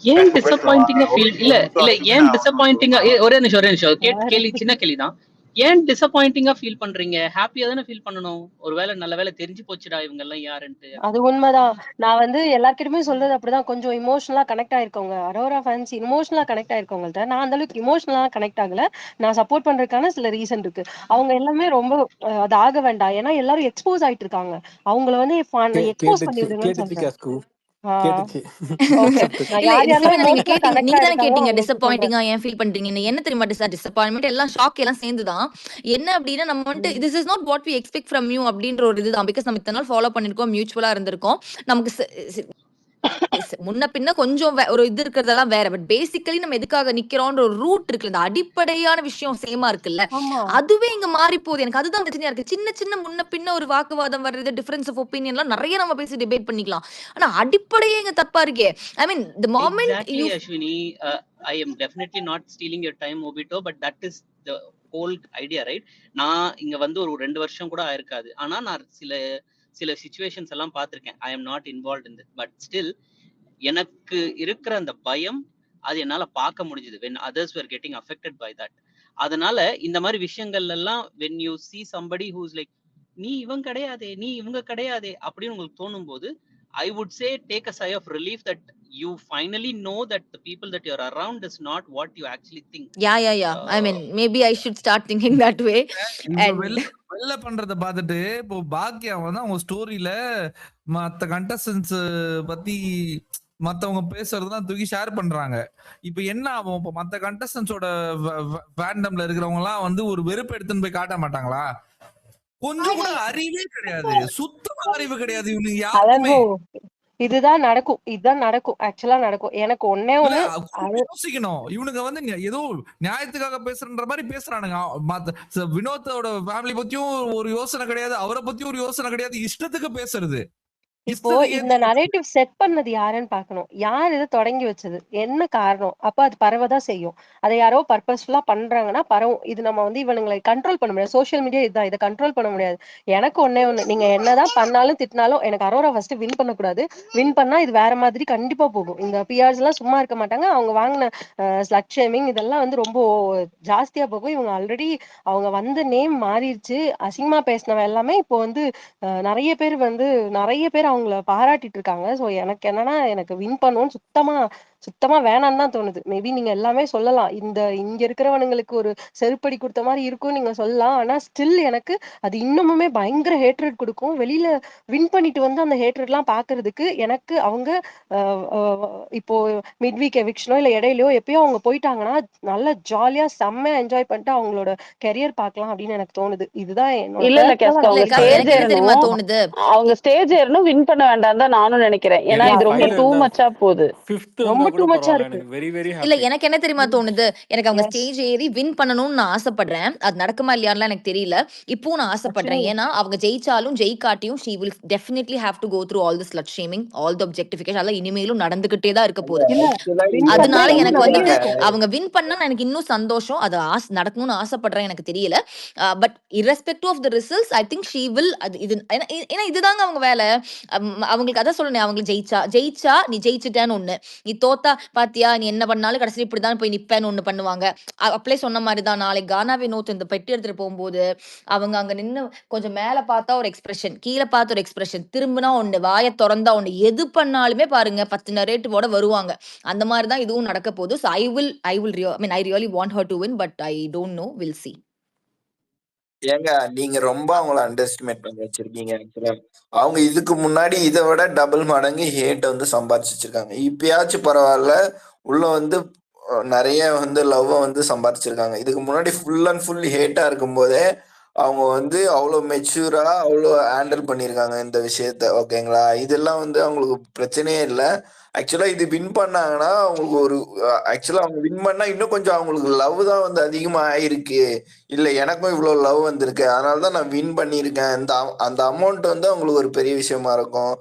ஏன் டிசப்பாயிண்டிங்கா ஃபீல் இல்ல இல்ல ஏன் டிசப்பாயிண்டிங்கா ஒரே நிமிஷம் கேள்வி சின்ன கேள்விதான். ஏன் டிசப்பாயிண்டிங்கா ஃபீல் பண்றீங்க? ஹாப்பியா தானே ஃபீல் பண்ணணும். ஒருவேளை நல்ல வேளை தெரிஞ்சு போச்சுடா இவங்க எல்லாம் யாருன்ட்டு. அது உண்மைதான். நான் வந்து எல்லார்கிட்டயுமே சொல்றது அப்படிதான். கொஞ்சம் இமோஷனலா கனெக்ட் ஆயிருக்கவங்க அரோரா ஃபேன்ஸ் இமோஷனலா கனெக்ட் ஆயிருக்கவங்கள்ட்ட நான் அந்த அளவுக்கு இமோஷனலா கனெக்ட் ஆகல. நான் சப்போர்ட் பண்றதுக்கான சில ரீசன் இருக்கு. அவங்க எல்லாமே ரொம்ப அது ஆக வேண்டாம். ஏன்னா எல்லாரும் எக்ஸ்போஸ் ஆயிட்டு இருக்காங்க. அவங்கள வந்து எக்ஸ்போஸ் பண்ணி விடுங்கன்னு சொல்றேன். ஓகே. நான் இல்ல யார் யாரெல்லாம் நீங்க இமோஷனலா கேட்டீங்க கனெக்ட் நீங்க தானே ஆயிருக்காங்களோ கேட்டீங்க அவங்களுக்கு சொல்றேன். டிசப்பாயிண்டிங்கா ஏன் ஃபீல் பண்றீங்க என்ன தெரியுமா டிசப்பாயின்மெண்ட் எல்லாம் ஷாக் எல்லாம் சேர்ந்துதான் என்ன அப்படின்னா நம்ம வந்துட்டு this is not what we expect from you அப்படின்ற ஒரு இதுதான் பிகாஸ் நம்ம இத்தனை நாள் ஃபாலோ பண்ணிருக்கோம் மியூச்சுவலா இருந்திருக்கோம் நமக்கு முன்ன பின்ன கொஞ்சம் ஒரு இது இருக்கிறதெல்லாம் வேற பட் பேசிக்கலி நம்ம எதுக்காக நிக்கிறோம்ன்ற ஒரு ரூட் இருக்குல்ல இந்த அடிப்படையான விஷயம் சேமா இருக்குல்ல ஆமா அதுவே இங்க மாறி போகுது எனக்கு அதுதான் பிரச்சனையா இருக்கு சின்ன சின்ன முன்ன பின்ன ஒரு வாக்குவாதம் வர்றது டிஃபரன்ஸ் ஆஃப் ஒப்பீனியன்லாம் நிறைய நம்ம பேசி டிபேட் பண்ணிக்கலாம் ஆனா அடிப்படையே இங்க தப்பா இருக்கே I mean the moment Exactly, you Ashwini. I am definitely not stealing your time, Obito, but that is the whole idea, right? நான் இங்க வந்து ஒரு 2 வருஷம் கூட ஆயிருக்காது. ஆனா நான் சில சிச்சுவேஷன்ஸ் எல்லாம் பார்த்திருக்கேன். I am not involved in it, but still எனக்கு இருக்கிற அந்த பயம் அது என்னால பார்க்க முடிஞ்சது when others were getting affected by that. அதனால இந்த மாதிரி விஷயங்கள் எல்லாம் when you see somebody who's like நீ இவங்க கிடையாதே அப்படின்னு உங்களுக்கு தோணும் போது I would say take a sigh of relief that you finally know that the people that you're around is not what you actually think. Yeah I mean maybe I should start thinking that way and வெளில பண்றத பார்த்துட்டு இப்போ பாக்கியா வந்து அவங்க ஸ்டோரியில மத்த contestants பத்தி மத்தவங்க பேசுறதுதான் தூக்கி ஷேர் பண்றாங்க இப்ப என்ன ஆகும் இப்ப மத்த கண்டஸ்டன்ஸோட ஃபேண்டம்ல இருக்கிறவங்க எல்லாம் வந்து ஒரு வெறுப்பு எடுத்துன்னு போய் காட்ட மாட்டாங்களா கொஞ்சம் கூட அறிவே கிடையாது சுத்தமா அறிவு கிடையாது இவனுக்கு யாருக்குமே இதுதான் நடக்கும் ஆக்சுவலா நடக்கும் எனக்கு ஒன்னே ஒண்ணு யோசிக்கணும் இவனுங்க வந்து ஏதோ நியாயத்துக்காக பேசுறன்ற மாதிரி பேசுறானுங்க வினோத்தோட ஃபேமிலி பத்தியும் ஒரு யோசனை கிடையாது அவரை பத்தியும் ஒரு யோசனை கிடையாது இஷ்டத்துக்கு பேசுறது இப்போ இந்த நரேட்டிவ் செட் பண்ணது யாருன்னு பாக்கணும் யார் இதை தொடங்கி வச்சது என்ன காரணம் அப்ப அது பரவதான் செய்யும் அதை யாரோ பர்பஸ்ஃபுல்லா பண்றாங்கன்னா பரவும் இது நம்ம வந்து இவனுங்களை கண்ட்ரோல் பண்ண முடியாது சோசியல் மீடியா இதுதான் இதை கண்ட்ரோல் பண்ண முடியாது எனக்கு ஒன்னே ஒண்ணு நீங்க என்னதான் பண்ணாலும் திட்டினாலும் எனக்கு அரோரா ஃபர்ஸ்ட் வின் பண்ணக்கூடாது வின் பண்ணா இது வேற மாதிரி கண்டிப்பா போகும் இந்த பிஆர்ஸ் எல்லாம் சும்மா இருக்க மாட்டாங்க அவங்க வாங்கின ஸ்லட் ஷேமிங் இதெல்லாம் வந்து ரொம்ப ஜாஸ்தியா போகும் இவங்க ஆல்ரெடி அவங்க வந்து நேம் மாறிடுச்சு அசிங்கமா பேசினவ எல்லாமே இப்போ வந்து நிறைய பேர் அவங்கள பாராட்டிட்டு இருக்காங்க சோ எனக்கு என்னன்னா எனக்கு வின் பண்ணணும்னு சுத்தமா வேணான்னு தான் தோணுது மேபி நீங்க எல்லாமே சொல்லலாம் இங்க இருக்கிறவனுங்களுக்கு ஒரு செருப்படி கொடுத்த மாதிரி இருக்கும் நீங்க சொல்லலாம் ஆனா ஸ்டில் எனக்கு அது இன்னமுமே பயங்கர ஹேட்ரட் கொடுக்கும் வெளியில வின் பண்ணிட்டு வந்து அந்த ஹேட்ரட் எல்லாம் பாக்குறதுக்கு எனக்கு அவங்க இப்போ மிட் வீக் எவிக்ஷனோ இல்ல இடையிலயோ எப்பயோ அவங்க போயிட்டாங்கன்னா நல்லா ஜாலியா செம்மையா என்ஜாய் பண்ணிட்டு அவங்களோட கெரியர் பார்க்கலாம் அப்படின்னு எனக்கு தோணுது இதுதான் தோணுது அவங்க ஸ்டேஜ் ஏறணும் வின் பண்ண வேண்டாம் தான் நானும் நினைக்கிறேன் ஏன்னா இது ரொம்ப டூ மச்சா போகுது ரொம்ப டூ மச்சா இருக்கு இல்ல எனக்கு என்ன தெரியுமா தோணுது எனக்கு அவங்க ஸ்டேஜ் ஏறி வின் பண்ணணும்னு நான் ஆசைப்படுறேன் அது நடக்குமா இல்லையான்னு எனக்கு தெரியல இப்போ நான் ஆசைப்படுறேன் ஏன்னா அவங்க ஜெயிச்சாலும் ஜெயிக்காட்டியும் she will definitely have to go through all the slut shaming all the objectification அதெல்லாம் இனிமேலும் நடந்துகிட்டே தான் இருக்க போகுது அதனால எனக்கு வந்துட்டு அவங்க வின் பண்ணா எனக்கு இன்னும் சந்தோஷம் அது நடக்கணும்னு ஆசைப்படுறேன் எனக்கு தெரியல but irrespective of the results I think she will இது ஏன்னா இதுதாங்க அவங்க வேலை அவங்களுக்கு அதான் சொல்லணும் அவங்க ஜெயிச்சா நீ ஜெயிச்சிட்டேன்னு ஒண்ணு நீ தோத்தா பார்த்தா பாத்தியா நீ என்ன பண்ணாலும் கடைசியில் இப்படிதான் போய் நிப்பேன்னு ஒண்ணு பண்ணுவாங்க. அப்படியே சொன்ன மாதிரிதான் நாளைக்கு கானா வினோத் இந்த பெட்டி எடுத்துட்டு போகும்போது அவங்க அங்க நின்னு கொஞ்சம் மேல பார்த்தா ஒரு எக்ஸ்பிரஷன், கீழே பார்த்த ஒரு எக்ஸ்பிரஷன், திரும்பினா ஒண்ணு, வாயை திறந்தா ஒண்ணு, எது பண்ணாலுமே பாருங்க 10 நரேட்டிவோட வருவாங்க. அந்த மாதிரி தான் இதுவும் நடக்க போகுது. So I really want her to win, but I don't know, will see. ஏங்க நீங்க ரொம்ப அவங்கள அண்டர் எஸ்டிமேட் பண்ணி வச்சிருக்கீங்க. ஆக்சுவலா அவங்க இதுக்கு முன்னாடி இதை விட டபுள் மடங்கு ஹேட் வந்து சம்பாதிச்சு வச்சிருக்காங்க. இப்பயாச்சும் பரவாயில்ல, உள்ள வந்து நிறைய வந்து லவ் வந்து சம்பாதிச்சிருக்காங்க. இதுக்கு முன்னாடி ஃபுல் அண்ட் ஃபுல் ஹேட்டா இருக்கும் போதே அவங்க வந்து அவ்வளோ மெச்சூரா அவ்வளோ ஹேண்டில் பண்ணியிருக்காங்க இந்த விஷயத்த. ஓகேங்களா, இதெல்லாம் வந்து அவங்களுக்கு பிரச்சனையே இல்லை. ஆக்சுவலா இது வின் பண்ணாங்கன்னா அவங்களுக்கு ஒரு ஆக்சுவலா அவங்க வின் பண்ணா இன்னும் கொஞ்சம் அவங்களுக்கு லவ் தான் வந்து அதிகமா ஆயிருக்கு. இல்ல எனக்கும் இவ்வளவு லவ் வந்திருக்கு, அதனாலதான் நான் வின் பண்ணியிருக்கேன். அந்த அமௌண்ட் வந்து அவங்களுக்கு ஒரு பெரிய விஷயமா இருக்கும்.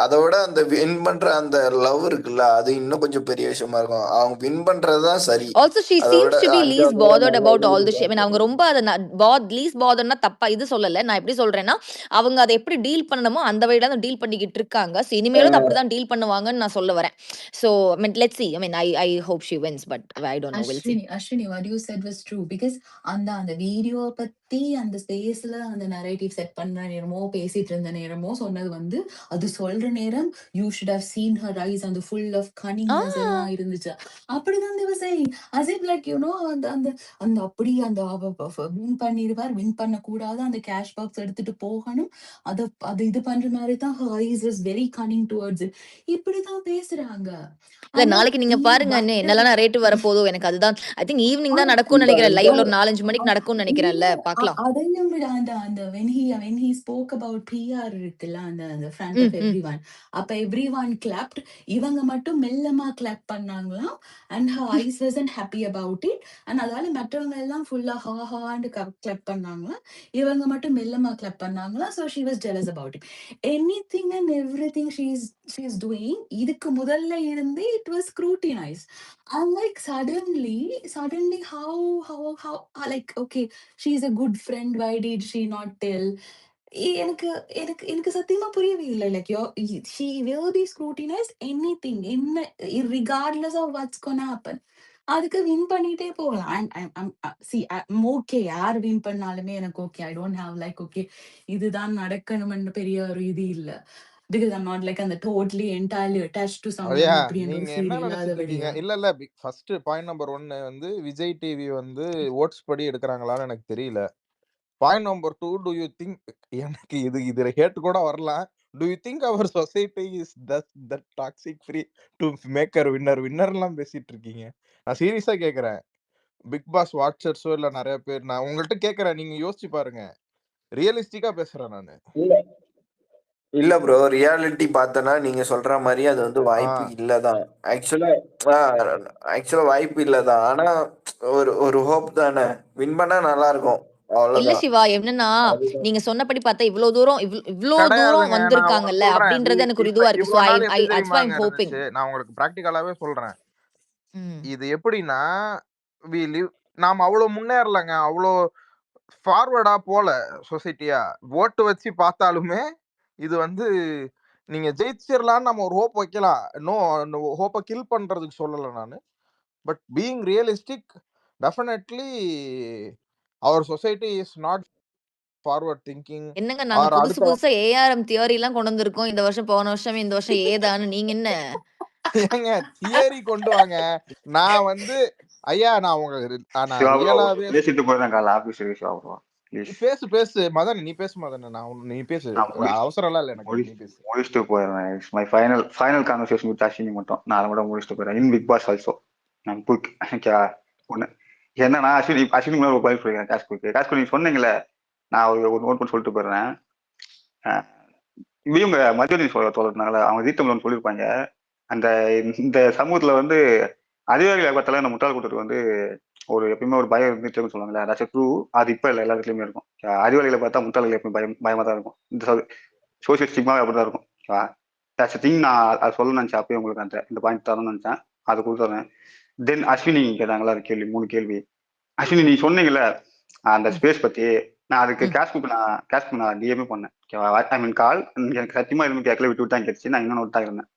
அதோட அந்த வின் பண்ற அந்த லவ் இருக்குல்ல, அது இன்னும் கொஞ்சம் பெரிய விஷயமா இருக்கும். அவங்க வின் பண்றதுதான் சரி. ஆல்சோ ஷீ அதோட சீம்ஸ் டு பி லீஸ்ட் அஞ்சாவது பாதர்ட் அபவுட் ஆல் தி நல்ல ஐ மீன் அவங்க ரொம்ப அதை லீஸ்ட் பாதர்ட்னா தப்பா இது சொல்லல. நான் எப்படி சொல்றேன்னா அவங்க அதை எப்படி டீல் பண்ணணுமோ அந்த வழியில தான் டீல் பண்ணிக்கிட்டு இருக்காங்க. ஸோ இனிமேலும் அப்படிதான் டீல் பண்ணுவாங்கன்னு நான் சொல்ல வரேன். So I mean let's see. I mean I hope she wins, but I don't know, we'll see. Ashwini, what you said was true because அந்த வீடியோ பத்தி அந்த ஸ்பேஸ்ல அந்த நரேட்டிவ் செட் பண்ண நேரமோ பேசிட்டு இருந்த நேரமோ சொன்னது வந்து அது சொல்ற நேரம் you should have seen her eyes அந்த ஃபுல் ஆஃப் கனிங்னஸ் எல்லாம் இருந்துச்சு. அப்படிதான் they were saying as if like you know அந்த அந்த அந்த அப்படி அந்த வின் பண்ணிடுவார், வின் பண்ண கூடாது, அந்த கேஷ் பாக்ஸ் எடுத்துட்டு போகணும், அது இது பண்ற மாதிரி தான் her eyes was very cunning towards it. இப்படிதான் பேசுறாங்க. இல்ல நாளைக்கு நீங்க பாருங்க என்னெல்லாம் ரேட்டு வரப்போதோ. எனக்கு அதுதான் ஐ திங்க் ஈவினிங் தான் நடக்கும்னு நினைக்கிறேன். லைவ்ல ஒரு 4-5 மணிக்கு நடக்கும்னு நினைக்கிறேன்ல, பாக்கலாம். அதையும் விட அந்த when he spoke about PR இருக்குல்ல அந்த front of everyone, அப்ப everyone clapped, இவங்க மட்டும் மெல்லமா clap பண்ணாங்களாம் and her eyes wasn't happy about it and அதால மற்றவங்க எல்லாம் ஃபுல்லா ஹா ஹான்னு clap பண்ணாங்களாம், இவங்க மட்டும் மெல்லமா clap பண்ணாங்களாம். so she was jealous about it. Anything and everything she's doing இதுக்கு முதல்ல இருந்து it was scrutinized. I'm like suddenly how like okay, she's a good friend, why did she not tell? எனக்கு எனக்கு எனக்கு சத்தியமா புரியவே இல்லை. Like she will be scrutinized anything என்ன regardless of what's gonna happen. அதுக்கு வின் பண்ணிட்டே போகலாம். I'm okay, யார் வின் பண்ணாலுமே எனக்கு okay. I don't have like okay இதுதான் நடக்கணும்னு பெரிய ஒரு இது இல்லை. Because I'm not like அந்த totally entirely attached to someone ஐயா அப்படின்னு ஒரு நீங்க என்ன ஃபீல் நினைச்சிட்டு இருக்கீங்க? இல்லாதபடியா. இல்ல ஃபர்ஸ்ட் பாயிண்ட் நம்பர் 1 வந்து விஜய் டிவி வந்து ஓட்ஸ் படி எடுக்கிறாங்களான்னு எனக்கு தெரியல. Point number 2, do you think, எனக்கு இது ஹேட் கூட வரலாம், do you think our society is that toxic free to make our வின்னர்லாம் பேசிட்டு இருக்கீங்க? நான் சீரியஸா கேக்குறேன். பிக் பாஸ் வாட்சர்ஸோ இல்ல நிறைய பேர், நான் உங்கள்கிட்ட கேக்குறேன், நீங்க யோசிச்சு பாருங்க. ரியலிஸ்டிக்கா பேசுறேன் நானு. இல்ல ப்ரோ, ரியாலிட்டி பார்த்தனா நீங்க சொல்ற மாதிரி அது வந்து வாய்ப்பு இல்லதான். ஆக்சுவலா வாய்ப்பு இல்லதான். ஆனா ஒரு ஹோப் தானே, வின் பண்ணா நல்லா இருக்கும், இல்ல அவ்வளவுதான். சிவா, என்னன்னா அதுதான். நீங்க சொன்னபடி பார்த்தா இவ்வளவு தூரம் கிடையாதுங்க, நான் உங்களுக்கு வந்திருக்காங்கல்ல சொல்றேன். அப்படின்றது எனக்கு ஒரு இப்ப இதுவா இருக்கு. ஸோ இவ்வளவு நாள் எப்படி that's why I'm தெரியுமாங்க hoping. இருந்துச்சு, நான் உங்களுக்கு பிராக்டிகலாவே சொல்றேன். ம். இது எப்படின்னா நாம அவ்வளவு முன்னேறலங்க, அவ்வளோ ஃபார்வர்டா போல சொசைட்டியா. ஓட்டு வச்சு பார்த்தாலுமே இது வந்து நீங்க ஜெயிச்சிடலான்னு நம்ம ஒரு ஹோப் வைக்கலாம். ஹோப்பை கில் பண்றதுக்கு சொல்லல நானு. But being realistic, definitely our society is not forward thinking. என்னங்க நாங்க புதுசா ஏஆர்எம் தியரி எல்லாம் கொண்டு வந்திருக்கோம் இந்த வருஷம், போன வருஷம், இந்த வருஷம் ஏதான்னு நீங்க என்ன ஏங்க தியரி கொண்டு வாங்க. நான் வந்து ஐயா நான் ரியலாவே பேசிட்டு போறேன் கால ஆபீஸ் பேசு மதன், நீ பேசு மதன், நீ பேசு, அவசரம் எல்லாம் இல்ல எனக்கு, நீ பேசு. முடிச்சுட்டு போயிடுறேன். It's my final conversation with Ashwini மட்டும் நான் அதை மட்டும் முடிச்சுட்டு போயிடுறேன். இன் பிக் பாஸ் ஆல்சோ நான் ஒண்ணு என்னன்னா அஸ்வினி ஒரு பதில் சொல்லிக்கிறேன். காசு நீங்க சொன்னீங்களே, நான் ஒரு நோட் பண்ணி சொல்லிட்டு போயிடுறேன். இவங்க மத்திய தோழர்னால அவங்க ஜீத்தமிழ் சொல்லியிருப்பாங்க, அந்த இந்த சமூகத்துல வந்து அதிகாரிகளை பார்த்தால அந்த முட்டாள் கூட்டத்துக்கு வந்து ஒரு எப்பயுமே ஒரு பயம் இருந்துட்டு சொல்லுவாங்களே, அதாச்சும் ட்ரூ. அது இப்ப இல்லை, எல்லா இடத்துலயுமே இருக்கும். அறிவாளிகளை பார்த்தா முட்டாள்கள் எப்பயும் பயமா தான் இருக்கும். இந்த சோசியல் ஸ்டிக்மா அப்படிதான் இருக்கும். திங் நான் அது சொல்ல நினைச்சேன், அப்பயும் உங்களுக்கு இந்த பாயிண்ட் தரணும்னு நினைச்சேன், அது கொடுத்துறேன். தென் அஸ்வினி கேட்டாங்களா அது கேள்வி, 3 கேள்வி. அஸ்வினி நீ சொன்னீங்கல்ல அந்த ஸ்பேஸ் பத்தி, நான் அதுக்கு கேஷ் நான் டிஎம்ஏ பண்ணேன். ஐ மீன் கால் எனக்கு சத்தியமா எதுவும் கேட்கல, விட்டு தான் கேட்டுச்சு. நான் இன்னொன்று தான் இருந்தேன்.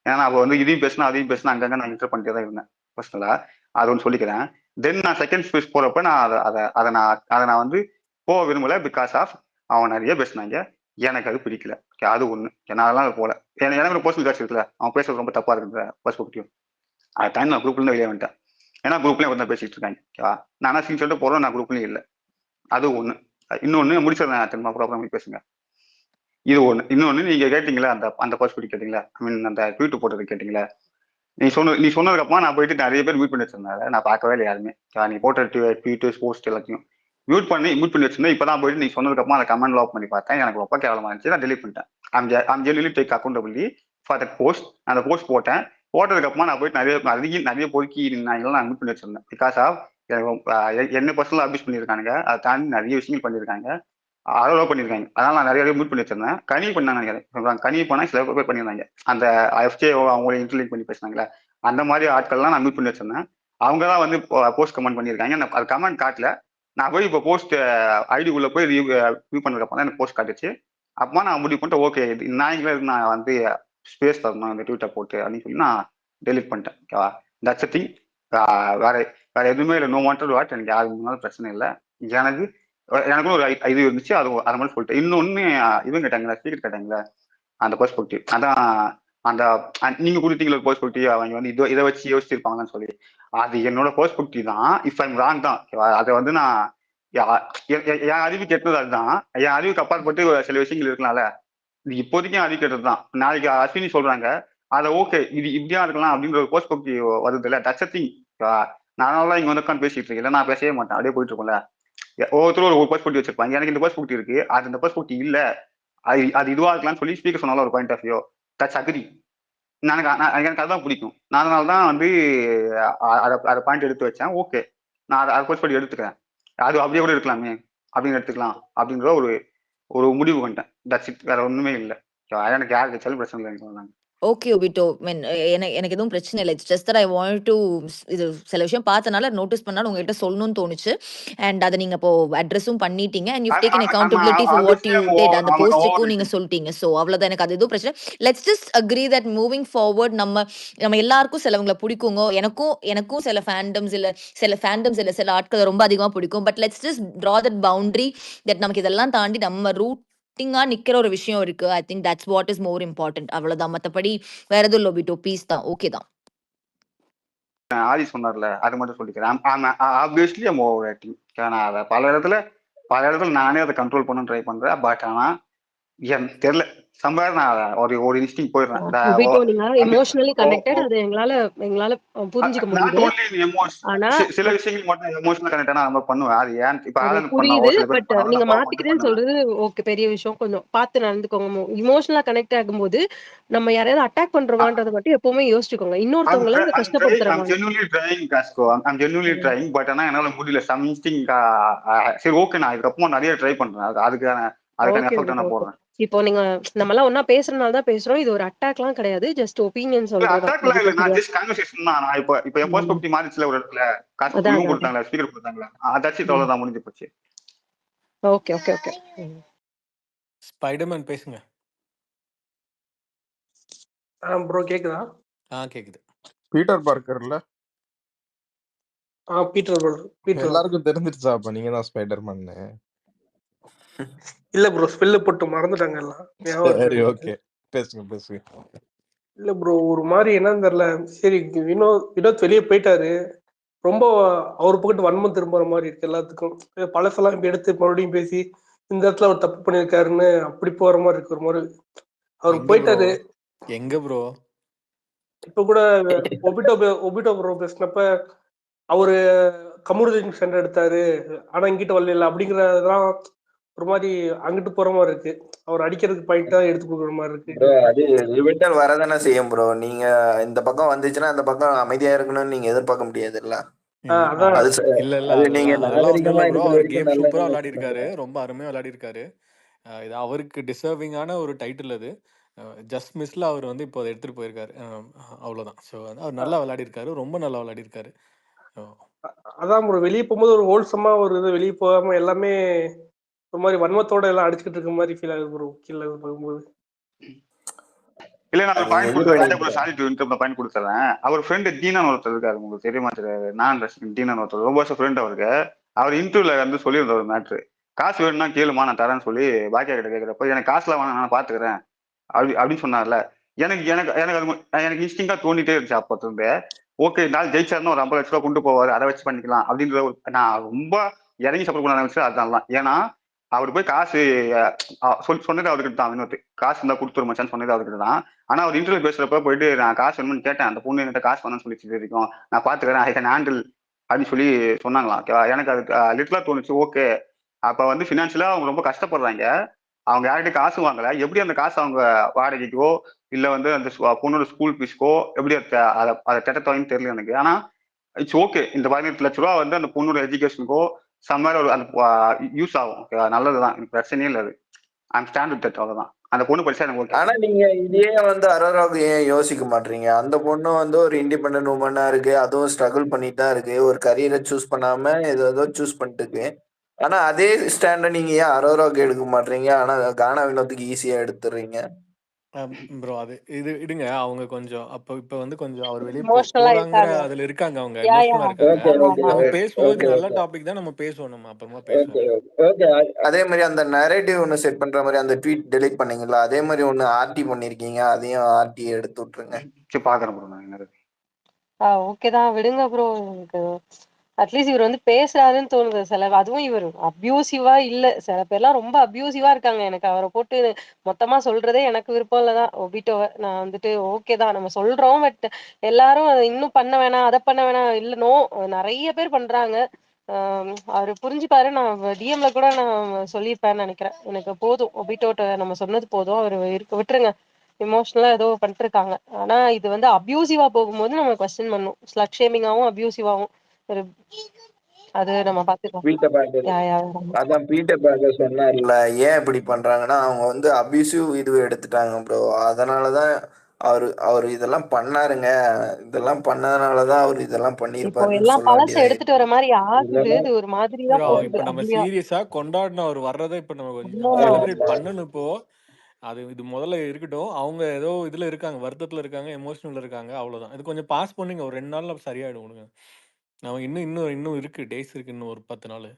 ஏன்னா நான் வந்து இதையும் பேசினா அதையும் பேசினா அங்கங்க நான் இன்டர் பண்ணிட்டே தான் இருந்தேன் பர்சனலா. அது ஒன்று சொல்லிக்கிறேன். தென் நான் செகண்ட் ஸ்பேஸ் போறப்ப நான் அதை நான் வந்து போக விரும்பல. பிகாஸ் ஆஃப் அவன் நிறைய பேசினாங்க, எனக்கு அது பிடிக்கல. அது ஒண்ணு. நான் அதெல்லாம் போல. எனக்கு பர்சனல் காசு இருக்குல்ல, அவன் பேசுறது ரொம்ப தப்பா இருக்குன்ற பர்ஸ்பெக்டிவ். அதை தாண்டி நான் குரூப்ல இருந்து வெளியே வந்துட்டேன். ஏன்னா குரூப்லயும் வந்து பேசிட்டு இருக்காங்க. நானா சீன் சொல்லிட்டு போறோம், நான் குரூப்லயும் இல்லை. அது ஒண்ணு. இன்னொன்னு முடிச்சிருந்தேன் திரும்ப ப்ராப்ளம் பேசுங்க. இது ஒண்ணு. இன்னொன்னு நீங்க கேட்டீங்களா அந்த அந்த பர்ஸ்பெக்டிவ் கேட்டீங்களா, ஐ மீன் அந்த ட்வீட் போட்டது கேட்டீங்களா, நீ சொன்னதுக்கு அப்புறமா நான் போயிட்டு நிறைய பேர் மியூட் பண்ணி வச்சிருந்தாங்க. நான் பார்க்கவே இல்லை யாருமே. நீ போட்ட ட்வீட் போஸ்ட் எல்லாத்தையும் மியூட் பண்ணி வச்சிருந்தேன். இப்பதான் போயிட்டு நீ சொன்னதுக்கு அப்புறமா அந்த கமெண்ட் லாக் பண்ணி பார்த்தேன். எனக்கு ரொம்ப கேவலமா இருந்துச்சு. நான் டெலிட் பண்ணிட்டேன். I'm generally take accountability for that post. அந்த போஸ்ட் போட்டதுக்கு அப்புறமா நான் போயிட்டு நிறைய பொறுக்கி நான் மியூட் பண்ணி வச்சிருந்தேன். பிகாஸ் ஆஃப் என்ன பர்சனலா அபியூஸ் பண்ணியிருக்காங்க. அதை தாண்டி நிறைய விஷயங்கள் பண்ணியிருக்காங்க, அலோவ் பண்ணியிருக்காங்க. அதனால நான் நிறைய மியூட் பண்ணி வச்சிருந்தேன். கனி பண்ணாங்க நினைக்கிறேன். கனி பண்ணா சில பேர் பண்ணியிருந்தாங்க. அந்த எஃப்ஜே அவங்களை இன்டர்லிங்க் பண்ணி பேசினாங்களே, அந்த மாதிரி ஆட்கள்லாம் நான் மியூட் பண்ணி வச்சிருந்தேன். அவங்க தான் வந்து போஸ்ட் கமெண்ட் பண்ணியிருக்காங்க. அது கமெண்ட் காட்டல. நான் போய் இப்போ போஸ்ட் ஐடி உள்ள போய் வியூ பண்ணதுக்கு தான் எனக்கு போஸ்ட் காட்டுச்சு. அப்பமா நான் முடிவு பண்ணிட்டு ஓகே இது நான் வந்து ஸ்பேஸ் தரணும் இந்த ட்வீட்டை போட்டு அப்படின்னு சொல்லி நான் டெலிட் பண்ணிட்டேன். ஓகேவா, தட்ஸ் திங். வேற வேற எதுவுமே இல்லை. No wanted what. எனக்கு யாருக்கு முன்னாலும் பிரச்சனை இல்லை. எனக்குன்னு ஒரு இது இருந்துச்சு. அது மாதிரி சொல்லிட்டு இன்னொன்னு இவங்க கேட்டாங்களா, ஸ்பீக்கர் கேட்டாங்களா, அந்த பெர்ஸ்பெக்டிவ் அதான் அந்த நீங்க கொடுத்தீங்களா பெர்ஸ்பெக்டிவ், அவங்க வந்து இதை வச்சு யோசிச்சிருப்பாங்கன்னு சொல்லி. அது என்னோட பெர்ஸ்பெக்டிவ் தான். இஃப் ஐம் ராங் தான். அதை வந்து நான் என் அறிவு கெட்டது அதுதான். என் அறிவுக்கு அப்பாற்பட்டு சில விஷயங்கள் இருக்கலாம்ல. இது இப்போதைக்கும் அறிவு கெட்டது தான். நாளைக்கு அஸ்வினி சொல்றாங்க அதை ஓகே இது இப்படியா இருக்கலாம் அப்படின்ற ஒரு பெர்ஸ்பெக்டிவ் வருது இல்லை, தட்ஸ் திங். நானால இங்க வந்து உட்காந்து பேசிட்டு இருக்கேன், நான் பேசவே மாட்டேன், அப்படியே போயிட்டு இருக்கோம்ல. ஒவ்வொருத்தரும் ஒரு பெர்ஸ்பெக்டிவ் வச்சிருப்பாங்க. எனக்கு இந்த பெர்ஸ்பெக்டிவ் இருக்கு, அது இந்த பெர்ஸ்பெக்டிவ் இல்ல, அது இதுவா இருக்கலாம்னு சொல்லி ஸ்பீக்கர் சொன்னாலும் ஒரு point of view, that's agree. எனக்கு அதுதான் பிடிக்கும். நான் அதனால தான் வந்து அதை பாயிண்ட் எடுத்து வச்சேன். ஓகே, நான் அதை பெர்ஸ்பெக்டிவ் எடுத்துக்கிறேன். அது அப்படியே கூட இருக்கலாமே அப்படின்னு எடுத்துக்கலாம் அப்படின்ற ஒரு முடிவு பண்ணிட்டேன். That's it. வேற ஒண்ணுமே இல்லை. எனக்கு யாருக்கு வச்சாலும் பிரச்சனை இல்லை சொன்னாங்க. Okay Obito. மீன் எனக்கு எதுவும் பிரச்சனை இல்லை. It's just that I want to இது சில விஷயம் பார்த்தனால நோட்டீஸ் பண்ணாலும் உங்ககிட்ட சொல்லணும்னு தோணுச்சு. அண்ட் அதை நீங்க இப்போ அட்ரஸும் பண்ணிட்டீங்க. And you taken accountability for what you did. அந்த போஸ்ட்டுக்கும் நீங்க சொல்லிட்டீங்க. ஸோ அவ்வளோதான். எனக்கு அது எதுவும் பிரச்சனை. Let's just agree that moving forward நம்ம எல்லாருக்கும் சிலவங்களை பிடிக்குங்க. எனக்கும் சில ஃபேண்டம்ஸ் இல்லை, சில ஆட்களை ரொம்ப அதிகமாக பிடிக்கும். But let's just draw that boundary that நமக்கு இதெல்லாம் தாண்டி நம்ம ரூட் நிக்கிற ஒரு விஷயம் இருக்கு. I think that's what is more important. அவ்வளவுதான். மத்தபடி வேற எதுவும் இல்லை ஒபிட்டோ. பீஸ் தான். ஓகே தான். ஆதி சொன்னார்ல, அது மட்டும் சொல்லிக்கிறேன். Obviously I'm over acting. நான் அதை பல இடத்துல நானே அதை கண்ட்ரோல் பண்ண ட்ரை பண்றேன். பட் ஆனா எனக்கு தெரியல, சம்பார் நான் ஒரு இன்ஸ்டிங் போயிடுறேன். ஒபிட்டோ நீங்க எமோஷனலி கனெக்டட், அது எங்களால புரிஞ்சுக்க முடியுது. ஆனா சில விஷயங்கள் மட்டும் எமோஷனல் கனெக்ட் ஆனா நம்ம பண்ணுவேன். அது ஏன் இப்ப புரியுது. பட் நீங்க மாத்திக்கிறேன்னு சொல்றது ஓகே, பெரிய விஷயம். கொஞ்சம் பார்த்து நடந்துக்கோங்க. இமோஷனலா கனெக்ட் ஆகும்போது நம்ம யாரையாவது அட்டாக் பண்றோமான்றத மட்டும் எப்பவுமே யோசிச்சுக்கோங்க. இன்னொருத்தவங்களை கஷ்டப்படுத்துறாங்க. பட் ஆனா என்னால முடியல. Some instinct. சரி ஓகே, நான் இதுக்கப்புறம் நிறைய ட்ரை பண்றேன். அதுக்கான எஃபர்ட் நான் போடுறேன். இப்போ நீங்க நம்ம எல்லாம் ஒன்னா பேசுறதுனால தான் பேசுறோம். இது ஒரு அட்டாக்லாம் கிடையாது. ஜஸ்ட் ஒபினியன் சொல்றேன். அட்டாக்லாம் இல்ல, நான் ஜஸ்ட் கன்வர்சேஷன் தான். நான் இப்போ என் பெர்ஸ்பெக்டிவ் மாறிச்சுல ஒரு இடத்துல காசு கொடுத்தாங்களா, ஸ்பீக்கர் கொடுத்தாங்களா, அதாச்சு அவ்வளவுதான், முடிஞ்சு போச்சு. Okay okay okay. ஸ்பைடர்மேன் பேசுங்க. ப்ரோ கேக்குதா? கேக்குது. பீட்டர் பார்க்கர்ல பீட்டர் எல்லாருக்கும் தெரிஞ்சிருச்சா அப்ப நீங்க தான் ஸ்பைடர்மேன்? இல்ல ப்ரோ, ஸ்பெல்ல போட்டு மறந்துட்டாங்க எல்லாம். சரி ஓகே, பேசுங்க. இல்ல ப்ரோ, ஒரு மாதிரி என்னன்னு தெரியல. சரி, வினோத் வெளியே போயிட்டாரு. ரொம்ப அவர் பக்கத்து வன்மம் திரும்புற மாதிரி இருக்கு எல்லாத்துக்கும். பழசெல்லாம் இப்ப எடுத்து மறுபடியும் பேசி இந்த இடத்துல அவர் தப்பு பண்ணிருக்காருன்னு அப்படி போற மாதிரி இருக்கு. ஒரு மாதிரி அவர் போயிட்டாரு. எங்க ப்ரோ இப்ப கூட ஒபிட்டோ ப்ரோ பேசினப்ப அவரு கம்யூனிகேஷன் சென்டர் எடுத்தாரு, ஆனா இங்கிட்ட வரல அப்படிங்கறதெல்லாம் ஒரு மாதிரி அங்கிட்டு போற மாதிரி இருக்கு. அவர் அடிக்கிறதுக்கு பாயிண்ட் தான் எடுத்து கொடுக்குற மாதிரி இருக்கு. அது ரிவிட்டல் வரதானே செய்யும் ப்ரோ. நீங்க இந்த பக்கம் வந்துச்சுன்னா அந்த பக்கம் அமைதியா இருக்கணும்னு நீங்க எதிர்பார்க்க முடியாது இல்ல. சூப்பரா விளையாடி இருக்காரு, ரொம்ப அருமையா விளையாடி இருக்காரு. இது அவருக்கு டிசர்விங்கான ஒரு டைட்டில். அது ஜஸ்ட் மிஸ்ல அவர் வந்து இப்போ எடுத்துட்டு போயிருக்காரு, அவ்வளவுதான். ஸோ அவர் நல்லா விளையாடி இருக்காரு, ரொம்ப நல்லா விளையாடி இருக்காரு. அதான் ப்ரோ, வெளியே போகும்போது ஒரு ஹோல்சமா ஒரு இது, வெளியே போகாம எல்லாமே ஒரு மாதிரி வன்மத்தோட எல்லாம் அடிச்சுக்கிட்டு இருக்க மாதிரி ஃபீல் ஆகுது ப்ரோ கீழே போகும்போது. இல்ல நான் அது பாயிண்ட் இது கொடுத்துறேன், ராஜா ப்ரோ பண்ணிருக்கேன். சாரி டு பாயிண்ட் கொடுத்துறேன். அவர் ஃப்ரெண்டு தீனான் ஒருத்தர் இருக்காரு, உங்களுக்கு தெரியுமா தெரியாது, நான் தீனான் ஒருத்தர் ரொம்ப வருஷம் ஃப்ரெண்ட் அவருக்கு. அவர் இன்டர்வியூல வந்து சொல்லியிருந்தார் ஒரு மேட்ரு, காசு வேணும்னா கேளுமா நான் தரேன்னு சொல்லி பாக்கியா கிட்ட கேட்கிறப்ப எனக்கு காசுலாம் வேணாம் நான் பாத்துக்கிறேன் அப்படின்னு சொன்னார்ல. எனக்கு எனக்கு எனக்கு அது எனக்கு இன்ஸ்டிங்கா தோண்டிட்டே இருந்துச்சு அப்போ இருந்து. ஓகே நாள் ஜெயிச்சாருன்னு ஒரு 50 லட்ச ரூபா கொண்டு போவாரு, அதை வச்சு பண்ணிக்கலாம் அப்படின்ற ஒரு நான் ரொம்ப இறங்கி சப்போர்ட் பண்ண ஆரம்பிச்சு அதனால. ஏன்னா அவர் போய் காசு சொன்னது அவர்கிட்ட தான், வினோத் காசு இருந்தா கொடுத்துரு மச்சான்னு சொன்னது அவர்கிட்ட தான். ஆனா அவர் இன்டர்வியூ பேசுறப்ப போயிட்டு நான் காசு வேணும்னு கேட்டேன், அந்த பொண்ணு என்கிட்ட காசு வேணும்னு சொல்லி இருக்கும், நான் பாத்துக்கிறேன் ஐ கேன் ஹேண்டில் அப்படின்னு சொல்லி சொன்னாங்களாம். ஓகேவா, எனக்கு அது லிட்டலா தோணுச்சு. ஓகே அப்ப வந்து பினான்சியலா அவங்க ரொம்ப கஷ்டப்படுறாங்க, அவங்க யார்கிட்ட காசு வாங்கல, எப்படி அந்த காசு அவங்க வாடகைக்கோ இல்ல வந்து அந்த பொண்ணோட ஸ்கூல் ஃபீஸ்க்கோ எப்படி அதை திட்டத்தோன்னு தெரியல எனக்கு. ஆனா இட்ஸ் ஓகே, இந்த 18 லட்ச ரூபா வந்து அந்த பொண்ணோட எஜுகேஷனுக்கோ சம்மர் ஒரு அந்த யூஸ் ஆகும். ஓகேவா, நல்லதுதான், எனக்கு பிரச்சனையே இல்லை. அது ஐம் ஸ்டாண்ட் வித் தட், அவ்வளவுதான். அந்த பொண்ணு படிச்சா எனக்கு ஓகே. ஆனா நீங்க இதே வந்து அரோராவுக்கு ஏன் யோசிக்க மாட்டீங்க? அந்த பொண்ணு வந்து ஒரு இண்டிபெண்டன்ட் உமனா இருக்கு, அதுவும் ஸ்ட்ரகிள் பண்ணிட்டு தான் இருக்கு, ஒரு கரியரை சூஸ் பண்ணாம ஏதோ சூஸ் பண்ணிட்டு இருக்கு. ஆனா அதே ஸ்டாண்ட நீங்க ஏன் அரோராவுக்கு எடுக்க மாட்டீங்க, ஆனா கானா வினோத்துக்கு ஈஸியா எடுத்துறீங்க? ப்ரோ அது இது இடுங்க, அவங்க கொஞ்சம் அப்போ இப்ப வந்து கொஞ்சம் அவர் வெளியே எமோஷனலா போறாங்கிற இருக்காங்க. அதுல இருக்காங்க, அவங்க யா எமோஷனலா இருக்காங்க. ஓகே ஆமா ஓகே ஆமா. நம்ம பேசுவோம், இது ஓகே நல்ல ஓகே டாபிக் தான், நம்ம பேசுவோம், நம்ம அப்புறமா ஓகே பேசுவோம். ஓகே. அதே மாதிரி அந்த நரேட்டிவ் ஒன்று செட் பண்ற மாதிரி அந்த ட்வீட் டெலிட் பண்ணீங்களா, அதே மாதிரி ஒன்று ஆர்டி பண்ணிருக்கீங்க, அதையும் ஆர்டி எடுத்து விட்டுருங்க. சரி பாக்குறேன் ப்ரோ நான் என்னது. ஓகே தான் விடுங்க ப்ரோ. எனக்கு அட்லீஸ்ட் இவர் வந்து பேசுறாருன்னு தோணுது சில, அதுவும் இவர் அப்யூசிவா இல்ல, சில பேர்லாம் ரொம்ப அப்யூசிவா இருக்காங்க. எனக்கு அவரை போட்டு மொத்தமா சொல்றதே எனக்கு விருப்பம் இல்லதான் ஒபிட்டோவை. நான் வந்துட்டு ஓகே தான் நம்ம சொல்றோம், பட் எல்லாரும் அதை இன்னும் பண்ண வேணாம் அதை பண்ண வேணாம் இல்ல நோ, நிறைய பேர் பண்றாங்க. அவரு புரிஞ்சுப்பாரு. நான் டிஎம்ல கூட நான் சொல்லியிருப்பேன்னு நினைக்கிறேன். எனக்கு போதும் ஒபிட்டோட்ட நம்ம சொன்னது போதும், அவர் இருக்க விட்டுருங்க. எமோஷனலா ஏதோ பண்ணிட்டு இருக்காங்க. ஆனா இது வந்து அபியூசிவா போகும்போது நம்ம கொஸ்டின் பண்ணும், ஸ்லட் ஷேமிங்காவும் அபியூசிவாவும் அது நம்ம பாத்துக்கலாம். பீட்டர் பாக்கர், அதான் பீட்டர் பாக்கர் சொன்னார்ல, ஏன் இப்படி பண்றாங்கன்னா அவங்க வந்து அபியூசிவ் இது எடுத்துட்டாங்க ப்ரோ, அதனாலதான் அவர் இதெல்லாம் பண்ணாருங்க, இதெல்லாம் பண்ணதுனாலதான் அவர் இதெல்லாம் இப்போ பண்ணிருப்பாருன்னு எல்லாம் சொல்ல பழச வேண்டியது. எடுத்துட்டு வர மாதிரி ஆகுது. இதெல்லாம் இது ஒரு மாதிரிதான் ப்ரோ போகுது இப்ப நம்ம அப்படியா. சீரியஸா கொண்டாடின அவர் வர்றதை இப்ப நம்ம கொஞ்சம் ஆமா செலிப்ரேட் பண்ணணும். இப்போ அது இது முதல்ல இருக்கட்டும், அவங்க ஏதோ இதுல இருக்காங்க, வருத்தத்துல இருக்காங்க, எமோஷனல் இருக்காங்க, அவ்வளவுதான். இது கொஞ்சம் பாஸ் பண்ணுங்க, ஒரு 2 நாள்ல சரியாயிடும் விடுங்க. நமக்கு இன்னும் இன்னும் இன்னும் இருக்கு, டேஸ் இருக்கு, இன்னும் ஒரு 10 நாள்.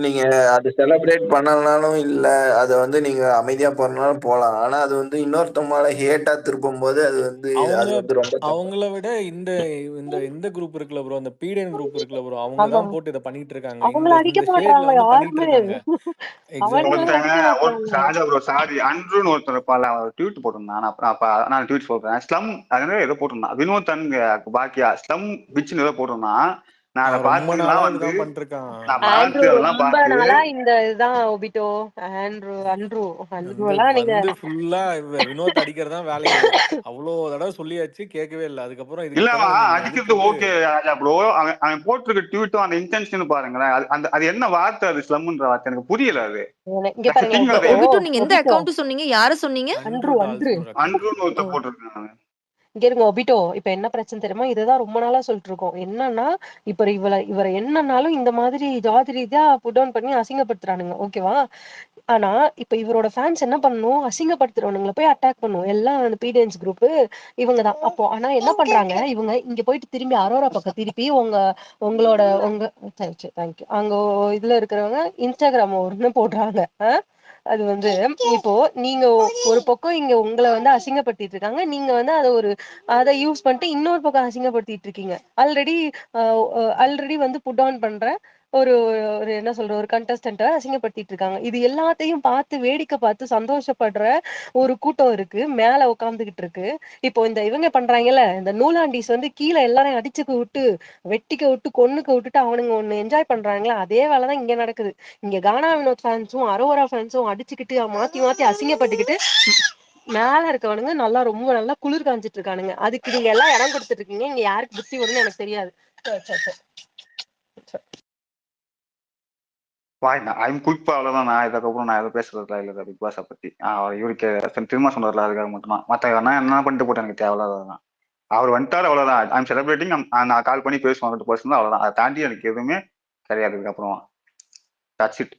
நீங்க அது செலிப்ரேட் பண்ணலனாலும் இல்ல, அது வந்து நீங்க அமைதியா போறனாலும் போலாம், ஆனா அது வந்து இன்னொருத்தவங்க ஹேட்டா திருப்பும் போது அது வந்து ரொம்ப தப்பு. அவங்கள விட இந்த இந்த இந்த குரூப் இருக்குல்ல ப்ரோ, அந்த பீடியன் குரூப் இருக்குல்ல ப்ரோ, அவங்க ஆமா, தான் போட்டு இதை பண்ணிட்டு இருக்காங்க, அவங்கள இந்த அடிக்க இந்த ஷேட்ல மாட்டாங்க வந்து பண்ணிட்டு யாருமே. இருக்காங்க. அவனுங்க எக்ஸாக்ட்லி. வந்து அடிக்க மாட்டாங்க. ராஜா ப்ரோ சாரி, அன்றுன்னு ஒருத்தர் இருப்பாள், அவர் ட்வீட் போட்டிருந்தான். நான் ட்வீட் சொல்றேன், ஸ்லம் அது ஏதோ போட்டிருந்தான், வினோத் பாக்கியா ஸ்லம் பிச்சுன்னு ஏதோ போட்டிருந்தான். நான் அதை அவன் ரொம்ப பார்த்து நாளா தான் வந்து இதுதான் பண்ணிட்டு இருக்கான். நான் ஆண்ட்ரூ பார்த்து அதெல்லாம் ரொம்ப பார்த்து நாளா இந்த இதுதான் ஒபிட்டோ. ஆண்ட்ரூ அண்ட்ரூ அண்ட்ரூ வந்து எல்லாம் நீங்க வந்து ஃபுல்லா வினோத் அடிக்கிறதா வேலையே. அவ்வளோ தடவை சொல்லியாச்சு, கேட்கவே இல்லை. அதுக்கப்புறம் இதுக்கு இல்லவா இப்பதான் இவங்க அடிக்கிறது எதிர்த்துட்டு ஓகே ராஜா ப்ரோ, அவன் போட்டிருக்க ட்வீட்டும் அந்த இன்டென்ஷன் பாருங்களேன், அது என்ன வார்த்தை, அது ஸ்லம்ன்ற வார்த்தை எனக்கு புரியல. அது இங்க பாருங்க ஒபிட்டோ. ஒபிட்டோ நீங்க எந்த ஒபிட்டோ அக்கவுண்ட் சொன்னீங்க, யார சொன்னீங்க? அண்ட்ரூ அண்ட்ரூ அன்றுன்னு ஒருத்தர் போட்டிருக்காங்க. இங்க இருங்க ஒபிட்டோ. இப்ப என்ன பிரச்சனை தெரியுமா, இதுதான் ரொம்ப நாளா சொல்லிட்டு இருக்கோம். என்னன்னா இப்ப இவரை என்னன்னாலும் இந்த மாதிரி ஜாதி ரீதியா புட் டவுன் பண்ணி அசிங்கப்படுத்துறானுங்க, ஓகேவா. ஆனா இப்ப இவரோட ஃபேன்ஸ் என்ன பண்ணணும், அசிங்கப்படுத்துறவனுங்களை போய் அட்டாக் பண்ணும், எல்லாம் அந்த பீடியன்ஸ் குரூப் இவங்கதான். அப்போ ஆனா என்ன பண்றாங்க இவங்க, இங்க போயிட்டு திரும்பி அரோரா பக்கம் திருப்பி உங்களோட தேங்க்யூ அங்க இதுல இருக்கிறவங்க இன்ஸ்டாகிராம் ஒண்ணு போடுறாங்க. அது வந்து இப்போ நீங்க ஒரு பக்கம் இங்க உங்களை வந்து அசிங்கப்படுத்திட்டு இருக்காங்க, நீங்க வந்து அதை யூஸ் பண்ணிட்டு இன்னொரு பக்கம் அசிங்கப்படுத்திட்டு இருக்கீங்க. ஆல்ரெடி வந்து புட் ஆன் பண்ற ஒரு ஒரு என்ன சொல்ற ஒரு கண்டஸ்டன்ட்டை அசிங்கப்படுத்திட்டு இருக்காங்க. இது எல்லாத்தையும் பார்த்து வேடிக்கை பார்த்து சந்தோஷப்படுற ஒரு கூட்டம் இருக்கு, மேல உட்கார்ந்துகிட்டு இருக்கு. இப்போ இந்த இவங்க பண்றாங்கல்ல, இந்த நூலாண்டிஸ் வந்து கீழே எல்லாரையும் அடிச்சுக்க விட்டு வெட்டிக்க விட்டு கொன்னுக்க விட்டுட்டு அவனுங்க ஒண்ணு என்ஜாய் பண்றாங்களா, அதே வேலைதான் இங்க நடக்குது. இங்க கானா வினோத் ஃபேன்ஸும் அரோரா ஃபேன்ஸும் அடிச்சுக்கிட்டு மாத்தி மாத்தி அசிங்கப்பட்டுக்கிட்டு மேல இருக்கவனுங்க நல்லா ரொம்ப நல்லா குளிர் காஞ்சிட்டு இருக்கானுங்க. அதுக்கு நீங்க எல்லாம் இடம் கொடுத்துட்டு இருக்கீங்க. இங்க யாருக்கு புத்தி வரும்னு எனக்கு தெரியாது. ஐம் குயிக், அவ்வளவுதான். நான் இதுக்கப்புறம் நான் எதுவும் பேசுறதுல இல்லை பிக் பாஸை பத்தி. இவருக்கு திரும்ப சொன்னதுல அதுக்காக மட்டும்தான், மற்ற என்ன பண்ணிட்டு போட்டு எனக்கு தேவையில்லாதான். அவர் வந்துட்டாரு அவ்வளவுதான். ஐம் செலிப்ரேட்டிங், நான் கால் பண்ணி பேசுவோம் 100%, அவ்வளவுதான். அதை தாண்டி எனக்கு எதுவுமே கிடையாது இதுக்கப்புறம். That's it.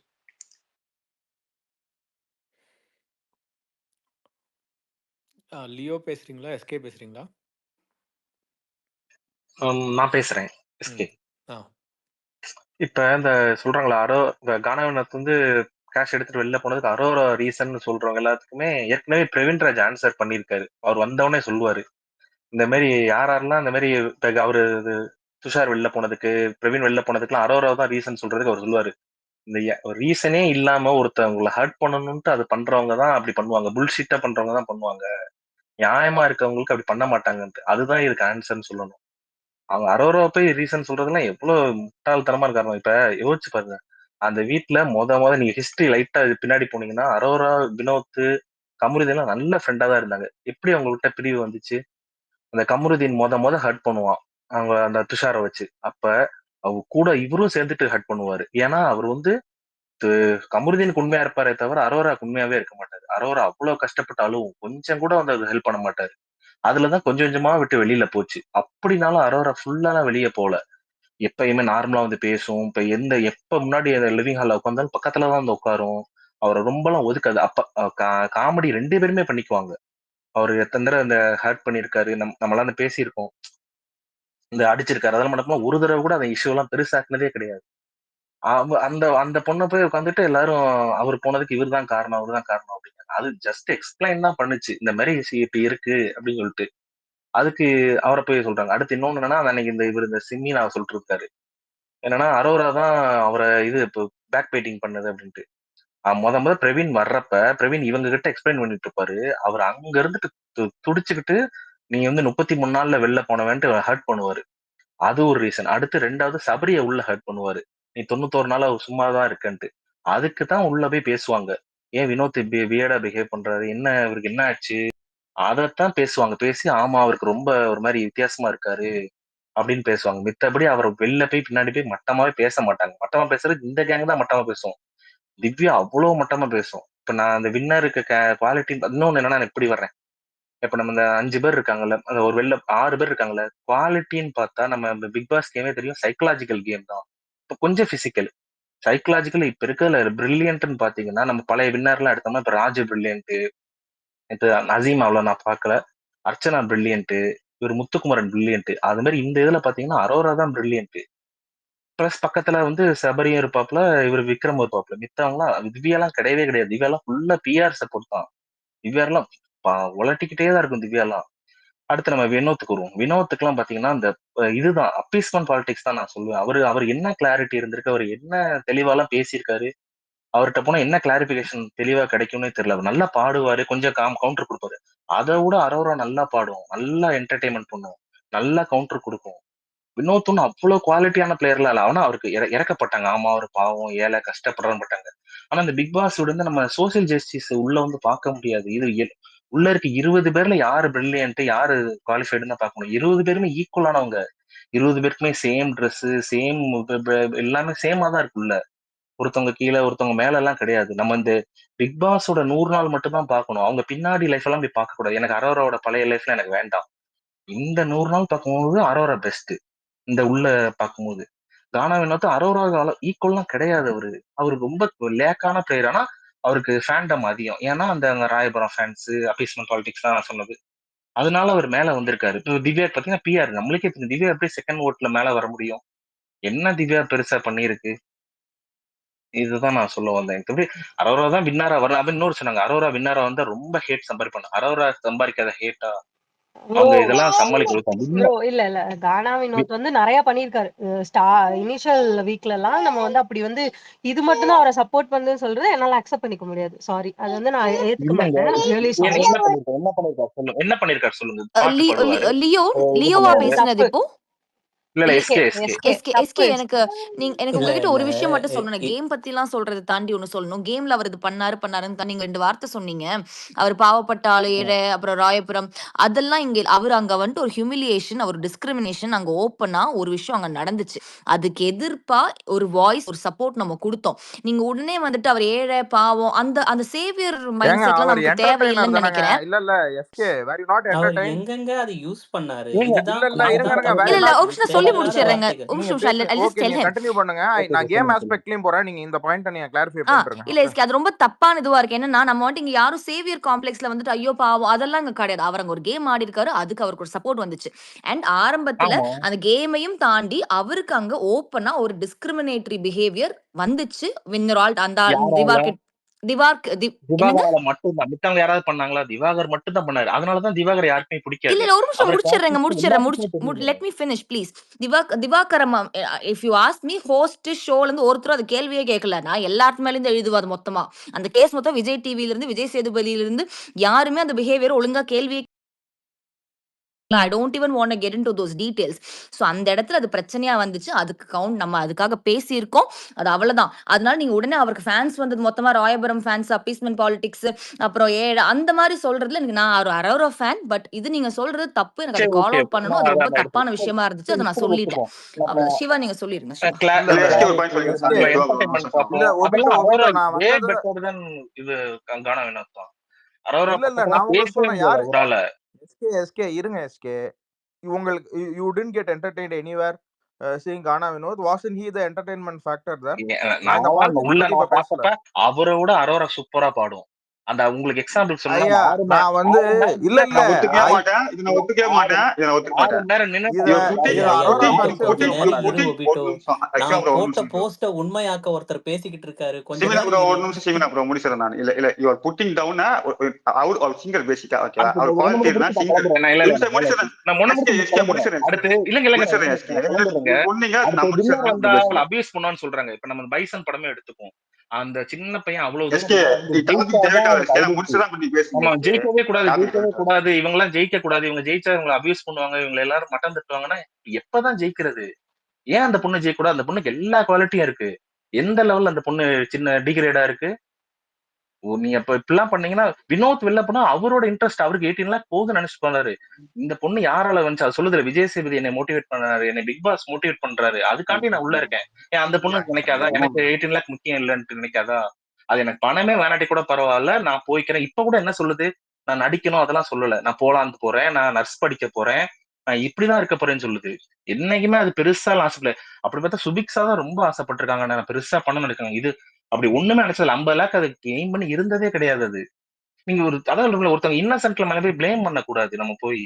லியோ பேசுறீங்களா? எஸ்கே பேசுறீங்களா? நான் பேசுறேன் எஸ்கே. ஆ இப்ப இந்த சொல்றாங்களா இந்த கானாவினத்து வந்து கேஷ் எடுத்துட்டு வெளில போனதுக்கு அரோரா ரீசன் சொல்றவங்க எல்லாத்துக்குமே ஏற்கனவே பிரவீன்ராஜ் ஆன்சர் பண்ணியிருக்காரு. அவர் வந்தவொடனே சொல்லுவாரு இந்த மாதிரி யாரெல்லாம் இந்த மாதிரி அவரு துஷார் வெளில போனதுக்கு பிரவீன் வெளில போனதுக்குலாம் அரோரா தான் ரீசன் சொல்றதுக்கு அவர் சொல்லுவாரு. இந்த ரீசனே இல்லாம ஒருத்தவங்களை ஹர்ட் பண்ணணும்ட்டு அது பண்றவங்க தான் அப்படி பண்ணுவாங்க, புல்ஷிட்டா பண்றவங்க தான் பண்ணுவாங்க, நியாயமா இருக்கவங்களுக்கு அப்படி பண்ண மாட்டாங்கன்ட்டு. அதுதான் இதுக்கு ஆன்சர்னு சொல்லணும். அவங்க அரோரா போய் ரீசன் சொல்றதுலாம் எவ்வளவு முட்டாள்தனமா இருக்காரு. இப்ப யோசிச்சு பாருங்க, அந்த வீட்டுல நீங்க ஹிஸ்டரி லைட்டா பின்னாடி போனீங்கன்னா அரோரா, வினோத், கமருதீன் எல்லாம் நல்ல ஃப்ரெண்டா தான் இருந்தாங்க. எப்படி அவங்க விட்ட பிரிவு வந்துச்சு? அந்த கமருதீன் ஹர்ட் பண்ணுவான் அவங்க அந்த துஷாரை வச்சு. அப்ப அவங்க கூட இவரும் சேர்ந்துட்டு ஹர்ட் பண்ணுவாரு. ஏன்னா அவர் வந்து கமருதீனுக்கு உண்மையா இருப்பாரே தவிர அரோராக்கு உண்மையாவே இருக்க மாட்டாரு. அரோரா அவ்வளவு கஷ்டப்பட்டாலும் கொஞ்சம் கூட வந்து ஹெல்ப் பண்ண மாட்டாரு. அதுலதான் கொஞ்சம் கொஞ்சமா விட்டு வெளியில போச்சு. அப்படினாலும் அரோரா ஃபுல்லாலாம் வெளியே போல. எப்பயுமே நார்மலா வந்து பேசும். இப்ப எப்ப முன்னாடி லிவிங் ஹால்ல உட்காந்தாலும் பக்கத்துலதான் வந்து உட்காரும். அவரை ரொம்பலாம் ஒதுக்காது. அப்ப காமெடி 2 பேருமே பண்ணிக்குவாங்க. அவரு எத்தனை தடவை இந்த ஹர்ட் பண்ணிருக்காரு, நம்மளாம் அந்த பேசியிருக்கோம், இந்த அடிச்சிருக்காரு, அதெல்லாம் நடக்கும். ஒரு தடவை கூட அந்த இஷ்யூ எல்லாம் பெருசாக்குனதே கிடையாது. அந்த அந்த பொண்ணை போய் உட்காந்துட்டு எல்லாரும் அவர் போனதுக்கு இவர் தான் காரணம், அவர் தான் காரணம் அப்படின்னு. அது ஜஸ்ட் எக்ஸ்பிளைன் தான் பண்ணுச்சு, இந்த மாதிரி இப்படி இருக்கு அப்படின்னு சொல்லிட்டு. அதுக்கு அவரை போய் சொல்றாங்க. அடுத்து இன்னொன்னு என்னன்னா, அன்னைக்கு இந்த சிம்மி நான் சொல்லிட்டு இருக்காரு என்னன்னா, அரோரா தான் அவரை இப்போ பேக் பைட்டிங் பண்ணது அப்படின்ட்டு. முத பிரவீன் வர்றப்ப பிரவீன் இவங்க கிட்ட எக்ஸ்பிளைன் பண்ணிட்டு இருப்பாரு. அவர் அங்க இருந்துட்டு துடிச்சுக்கிட்டு நீ வந்து 33 நாள்ல வெளில போனவன்ட்டு ஹர்ட் பண்ணுவாரு. அது ஒரு ரீசன். அடுத்து 2வது சபரிய உள்ள ஹர்ட் பண்ணுவாரு. நீ 91 நாளா சும்மாதான் இருக்கன்ட்டு. அதுக்கு தான் உள்ள போய் பேசுவாங்க. ஏன் வினோத் வியர்டா பிஹேவ் பண்றாரு, என்ன இவருக்கு என்ன ஆச்சு, அதத்தான் பேசுவாங்க. பேசி ஆமா அவருக்கு ரொம்ப ஒரு மாதிரி வித்தியாசமா இருக்காரு அப்படின்னு பேசுவாங்க. மித்தபடி அவர் வெளில போய் பின்னாடி போய் மட்டமாவே பேச மாட்டாங்க. மட்டமா பேசுறது இந்த கேங் தான் மட்டமா பேசும். திவ்யா அவ்வளவு மட்டமா பேசும். இப்ப நான் அந்த வின்னருக்கு குவாலிட்டி இன்னொன்னு என்னன்னா, நான் இப்படி வர்றேன். இப்ப நம்ம இந்த 5 பேர் இருக்காங்கல்ல, அந்த ஒரு வெளில 6 பேர் இருக்காங்கல்ல, குவாலிட்டின்னு பார்த்தா நம்ம பிக் பாஸ் கேமே தெரியும், சைக்கலாஜிக்கல் கேம் தான். இப்ப கொஞ்சம் பிசிக்கல், சைக்கலாஜிக்கல் இப்ப இருக்கிற பிரில்லியன்ட்னு பாத்தீங்கன்னா, நம்ம பழைய வின்னர்லாம் எடுத்தோம்னா இப்ப ராஜு பிரில்லியன்ட், இப்ப நசீம் அவ்வளவு நான் பார்க்கல, அர்ச்சனா பிரில்லியன்ட், இவர் முத்துக்குமரன் பிரில்லியன்ட். அது மாதிரி இந்த இதுல பாத்தீங்கன்னா அரோரா தான் பிரில்லியன்ட். பிளஸ் பக்கத்துல வந்து சபரியும் இருப்பாப்ல, இவர் விக்ரம் இருப்பாப்ல. மித்தவங்களாம் திவ்யாலாம் கிடையவே கிடையாது. திவ்யாலாம் ஃபுல்லா பிஆர் சப்போர்ட் தான். திவ்யாலாம் உலட்டிக்கிட்டே தான் இருக்கும் திவ்யாலாம். அடுத்து நம்ம வினோத்துக்கு வருவோம். வினோத்துக்குலாம் பாத்தீங்கன்னா இந்த இதுதான் அப்பீஸ்மெண்ட் பாலிடிக்ஸ் தான் நான் சொல்லுவேன். அவர் என்ன கிளாரிட்டி இருந்திருக்கு, அவர் என்ன தெளிவாலாம் பேசியிருக்காரு, அவர்கிட்ட போனா என்ன கிளாரிபிகேஷன் தெளிவா கிடைக்கும்னே தெரியல. அவர் நல்லா பாடுவாரு, கொஞ்சம் கவுண்டர் கொடுப்பாரு. அதை விட அரோரா நல்லா பாடும், நல்லா என்டர்டைன்மெண்ட் பண்ணும், நல்லா கவுண்டர் கொடுக்கும். வினோத் ஒன்னும் அவ்வளவு குவாலிட்டியான பிளேயர்லாம் இல்ல. ஆனா அவருக்கு இறக்கப்பட்டாங்க. ஆமா அவர் பாவம், ஏழை, கஷ்டப்படுறான்னு பட்டாங்க. ஆனா இந்த பிக் பாஸ் இருந்து நம்ம சோசியல் ஜஸ்டிஸ் உள்ள வந்து பார்க்க முடியாது. இது உள்ள இருக்க 20 பேர்ல யாரு பிரில்லியன்ட், யாரு குவாலிஃபைடுன்னு பார்க்கணும். 20 பேருமே ஈக்குவலானவங்க. 20 பேருக்குமே சேம் ட்ரெஸ், சேம் எல்லாமே சேமா தான் இருக்குல்ல. ஒருத்தவங்க கீழே ஒருத்தவங்க மேல எல்லாம் கிடையாது. நம்ம இந்த பிக் பாஸோட 100 நாள் மட்டும் தான் பார்க்கணும். அவங்க பின்னாடி லைஃப் எல்லாம் போய் பார்க்க கூடாது. எனக்கு அரோராவோட பழைய லைஃப்ல எனக்கு வேண்டாம். இந்த 100 நாள் பார்க்கும்போது அரோரா பெஸ்ட். இந்த உள்ள பார்க்கும்போது கானா வினோத் அரோரா ஈக்குவல்லாம் கிடையாது. அவரு ரொம்ப லேக்கான பிளேயர். ஆனா அவருக்கு ஃபேண்டம் அதிகம். ஏன்னா அந்த ராயபுரம் ஃபேன்ஸ், அப்பீஸ்மெண்ட் பாலிடிக்ஸ் தான் நான் சொன்னது. அதனால அவர் மேல வந்திருக்காரு. இப்போ திவ்யா பாத்தீங்கன்னா பிஆர், நம்மளுக்கே தெரியும் திவ்யா எப்படி செகண்ட் ஓட்ல மேல வர முடியும். என்ன திவ்யா பெருசா பண்ணிருக்கு, இதுதான் நான் சொல்ல வந்தேன். எப்படி அரோரா தான் வின்னாரா வரலாம் அப்படின்னு இன்னொரு சொன்னாங்க. அரோரா வின்னாரா வந்தா ரொம்ப ஹேட் சம்பாதிப்பாங்க. அரோரா சம்பாதிக்காத ஹேட்டா அவங்க இதெல்லாம் ப்ரோ இல்ல கானா வினோத் வந்து நிறைய பண்ணிருக்காரு. இனிஷியல் வீக்ல எல்லாம் நம்ம வந்து அப்படி வந்து இது மட்டும் தான் அவரை சப்போர்ட் பண்ணு சொல்றது என்னால அக்செப்ட் பண்ணிக்க முடியாது. சாரி, அது வந்து நான் ஏத்துக்க மாட்டேன். Really sorry. என்ன பண்ணிருக்காரு சொல்லுங்க. பாட்டு பாடுவாரு. லியோவா பேசினது இப்போ இல்ல எஸ்கே எனக்கு இல்ல உங்ககிட்ட ஒரு இல்ல விஷயம் மட்டும் சொல்லணும். கேம் பத்தி எல்லாம் சொல்றதை தாண்டி ஒண்ணு சொல்லணும். கேம்ல அவர் இது பண்ணாருன்னு நீங்க 2 வார்த்தை சொன்னீங்க. அவர் பாவப்பட்ட ஆளு, ஏழை, அப்புறம் ராயபுரம், அதெல்லாம் இங்க அவர் அங்க வந்துட்டு ஒரு ஹியூமிலியேஷன், ஒரு டிஸ்கிரிமினேஷன் அங்க ஓப்பனா ஒரு விஷயம் அங்க நடந்துச்சு. அதுக்கு எதிர்ப்பா ஒரு வாய்ஸ், ஒரு சப்போர்ட் நம்ம கொடுத்தோம். நீங்க உடனே வந்துட்டு அவர் ஏழை பாவம் அந்த சேவியர் மைண்ட் செட்லாம் அவர் நமக்கு தேவையில்லைன்னு தானங்க. நினைக்கிறேன். இல்ல எஸ்கே, where you not our entertain. எங்கெங்க அதை யூஸ் பண்ணாரு? இல்ல இதுதான் இருங்க இல்ல வேர் யூ இல்ல நாட் ஒரு நிமிஷம் சொல்லி இல்லாத முடிச்சிடுறேங்க. வார்த்தைகள். ஒரு நீங்க நிமிஷம் பேசு. I'll just ஓகே, tell நீங்க him. கண்டினியூ பண்ணுங்க. ஓகே நான் கேம் சொல்லுங்க சொல்லுங்க. ஆஸ்பெக்ட்லயும் போறேன். நீங்க இந்த பாயிண்ட நீங்க கிளாரிஃபை ஆ பண்ணிருங்க. இல்ல ஓகே. எஸ்கே, அது ரொம்ப தப்பான இதுவா இருக்கு. என்னன்னா நம்ம வந்துட்டு இங்க யாரும் சேவியர் காம்ப்ளெக்ஸ்ல வந்துட்டு ஐயோ பாவம் அதெல்லாம் இங்க கிடையாது. அவர் அங்க ஒரு கேம் ஆடி இருக்காரு, அதுக்கு அவருக்கு ஒரு சப்போர்ட் வந்துச்சு. அண்ட் ஆரம்பத்துல ஆமா அந்த கேமையும் தாண்டி அவருக்கு அங்க ஓப்பனா ஒரு டிஸ்கிரிமினேட்டரி பிஹேவியர் வந்துச்சு. வின்னர் அந்த யாரால திவார்க்கு என்னங்க திவாகரால மட்டும்தான். மித்தவங்க யாராவது பண்ணாங்களா? திவாகர் மட்டும் தான் பண்ணாரு. அதனாலதான் திவாகர் யாருக்குமே இல்ல பிடிக்காது. இல்ல ஒரு நிமிஷம் அவரை முடிச்சிடுறேங்க டாபிக் எல்லாத்துக்குமே தெரியும். Let me finish please. திவாகரம், if you ask me, host ஷோல இருந்து ஒருத்தர் அது கேள்வியே கேட்கல. நான் எல்லாத்து மேல இருந்து எழுதுவா அது மொத்தமா. அந்த கேஸ் மொத்தம் விஜய் டிவில இருந்து, விஜய் சேதுபதியில இருந்து யாருமே அந்த பிஹேவியர் ஒழுங்கா கேள்வியே I don't even want to get into those details. So அந்த இடத்துல அது பிரச்சனையா வந்துச்சு. அதுக்கு நம்ம அதுக்காக பேசியிருக்கோம். அது அவ்வளவுதான். அதனால நீங்க உடனே அவருக்கு ஃபேன்ஸ் வந்தது மொத்தமா ராயபுரம் ஃபேன்ஸ், அப்பீஸ்மென்ட் பாலிடிக்ஸ், அப்புறம் அந்த மாதிரி சொல்றதுல எனக்கு நான் ஒரு அரோரா ஃபேன். பட் இது நீங்க சொல்றது தப்பு. எனக்கு அதை சரி கால் ஓகே அவுட் ஓகே. பண்ணணும். நான் அது ரொம்ப அதான் தப்பான எடுத்துக்கோ. விஷயமா இருந்துச்சு. சரி அதை நான் இப்போ சொல்லிட்டேன். ஒத்துப்போம். நம்ம அவ்வளவுதான். சிவா நீங்க சொல்லிருங்க சிவா. இல்ல இல்ல இல்ல எஸ்கே ஒரு பாயிண்ட் எஸ்கே சொல்லிடுறேன். என்டர்டைன்மெண்ட் இல்ல பார்ப்போம். ஒபிட்டோ அதெல்லாம் அரோரா நான் வே வந்தது பெட்டர் தென் இது கானா வினோத் தான். அரோரா இல்ல பக்கத்துல நான் உங்களுக்கு பேசவே சொன்னேன். முடியாது யாரு அவரால. எஸ்கே இருங்க எஸ்கே. உங்களுக்கு you didn't get entertained anywhere seeing Gaana Vinoth. Wasn't he the entertainment factor there? நான் இந்த நான் பாலிடிக்ஸ் உள்ள பத்தி இப்ப நான் பேசல. பார்த்தப்ப அவரை விட அரோரா சூப்பரா பாடும். அந்த உங்களுக்கு எக்ஸாம்பிள் சொல்லணும்னா ஐயா நான் வந்து இல்ல இல்ல நான் ஒத்துக்கவே ஐ மாட்டேன். இதை நான் ஒத்துக்கவே மாட்டேன். இதை நான் ஒத்துக்க மாட்டேன். நேரம் நின்று இத You're putting, இத ஐயா ஐயா அரோரா இருங்க ஃபேன்ஸே ஒத்துக்க இருங்க மாட்டாங்க. இருங்க ஒபிட்டோ. ஒரு நிமிஷம். நான் ஒரு போட்ட நிமிஷம் bro. போஸ்ட உண்மையாக்க ஒருத்தர் பேசிக்கிட்டு இருக்காரு. கொஞ்ச சிமினா நேரம் ப்ரோ நீங்க ஒரு நிமிஷம் சிமினா ப்ரோ முடிச்சிடறேன் நான். இல்ல you are putting down our singer basically ஓகேவா? அடுத்து அவர் ஒண்ணு குவாலிட்டி முடிச்சு இருந்தா நான் சிங்கர். கிளம்புறேன். இல்ல இல்ல முடிச்சிடறேன். நான் ஒண்ணு முடிச்சு எஸ்கே கிளம்புறேன். முடிச்சிடறேன். அடுத்து இல்லங்க முடிச்சிடறேன் எஸ்கே. ஒண்ணுங்க. ஒன்னீங்க அடுத்து நான் வில்லன் முடிச்சிடறேன். வந்தா பேசுங்க. அவங்களை அபியூஸ் பண்ணுவான்னு சொல்றாங்க. இப்ப நம்ம பைசன் படமே எடுத்துப்போம். அந்த சின்ன பையன் அவ்வளவு தூரம் எஸ்கே வந்து டாபிக் ஜெயிச்சாதான் தேவையில்லாத அவனுக்கு எஸ்கே. நான் ஐடென்டிட்டி. முடிச்சுதான் பண்ணி பேசுங்க ஆமா எஸ்கே. ஜெயிக்கவே கூடாது டாபிக் ஜெயிக்கவே தேவையில்லாத. கூடாது. இவங்க எல்லாம் ஜெயிக்க கூடாது. இவங்க ஜெயிச்சா இவங்களை அபியூஸ் பண்ணுவாங்க. இவங்க எல்லாரும் மட்டம் தட்டுவாங்கன்னா எப்பதான் ஜெயிக்கிறது? ஏன் அந்த பொண்ணு ஜெயிக்க கூடாது? அந்த பொண்ணுக்கு எல்லா குவாலிட்டியும் இருக்கு. எந்த லெவல்ல அந்த பொண்ணு சின்ன டிகிரேடா இருக்கு? நீங்க இப்ப இப்படிலாம் பண்ணீங்கன்னா வினோத் வெளில போனா அவரோட இன்ட்ரெஸ்ட் அவருக்கு 18 லேக் போகுதுன்னு நினைச்சு போனாரு. இந்த பொண்ணு யாரால வந்துச்சு அது சொல்லுது. விஜய் சேதுபதி என்னை மோட்டிவேட் பண்ணாரு, என்னை பிக் பாஸ் மோட்டிவேட் பண்றாரு. அதுக்காண்டி நான் உள்ள இருக்கேன். ஏன் அந்த பொண்ணுக்கு நினைக்காதா எனக்கு 18 லேக் முக்கியம் இல்லைன்ட்டு நினைக்காதா? அது எனக்கு பணமே வேணாட்டி கூட பரவாயில்ல, நான் போய்க்கிறேன். இப்ப கூட என்ன சொல்லுது? நான் நடிக்கணும் அதெல்லாம் சொல்லல. நான் போலாந்து போறேன், நான் நர்ஸ் படிக்க போறேன், நான் இப்படிதான் இருக்க போறேன்னு சொல்லுது. என்னைக்குமே அது பெருசா ஆசைப்படல. அப்படி பார்த்தா சுபிக்ஸா தான் ரொம்ப ஆசைப்பட்டிருக்காங்க. நான் பெருசா பண்ணணும்னு நினைக்காங்க. இது அப்படி ஒண்ணுமே நினைச்சது 50 லேக் அது கெயின் பண்ணி இருந்ததே கிடையாது அது. நீங்க அதாவது ஒருத்தவங்க இன்னசென்ட்ல மேல போய் பிளேம் பண்ணக்கூடாது நம்ம போய்.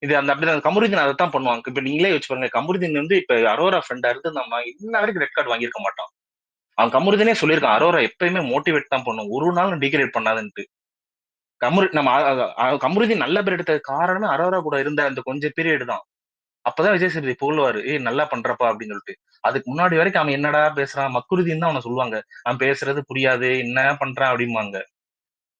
இது அப்படிதான் கமருதீன் அதைத்தான் பண்ணுவாங்க. இப்ப நீங்களே வச்சு பாருங்க. கமருதீன் வந்து இப்ப அரோரா ஃப்ரெண்டா இருந்து நம்ம இன்ன வரைக்கும் ரெட் கார்டு வாங்கியிருக்க மாட்டான். அவன் கமருதீனே சொல்லியிருக்கான் அரோரா எப்பயுமே மோட்டிவேட் தான் பண்ணும், ஒரு நாள் டிகிரேட் பண்ணாதுன்ட்டு. கமருதீன் நல்ல பேர் எடுத்தது காரணமே அரோரா கூட இருந்த அந்த கொஞ்சம் பீரியட் தான். அப்பதான் விஜய் சேதுபதி புகழ்வாரு, ஏய் நல்லா பண்றப்பா அப்படின்னு சொல்லிட்டு. அதுக்கு முன்னாடி வரைக்கும் அவன் என்னடா பேசுறான் மக்குருதின்னு தான் அவனை சொல்லுவாங்க. அவன் பேசுறது புரியாது, என்ன பண்றான் அப்படிம்பாங்க.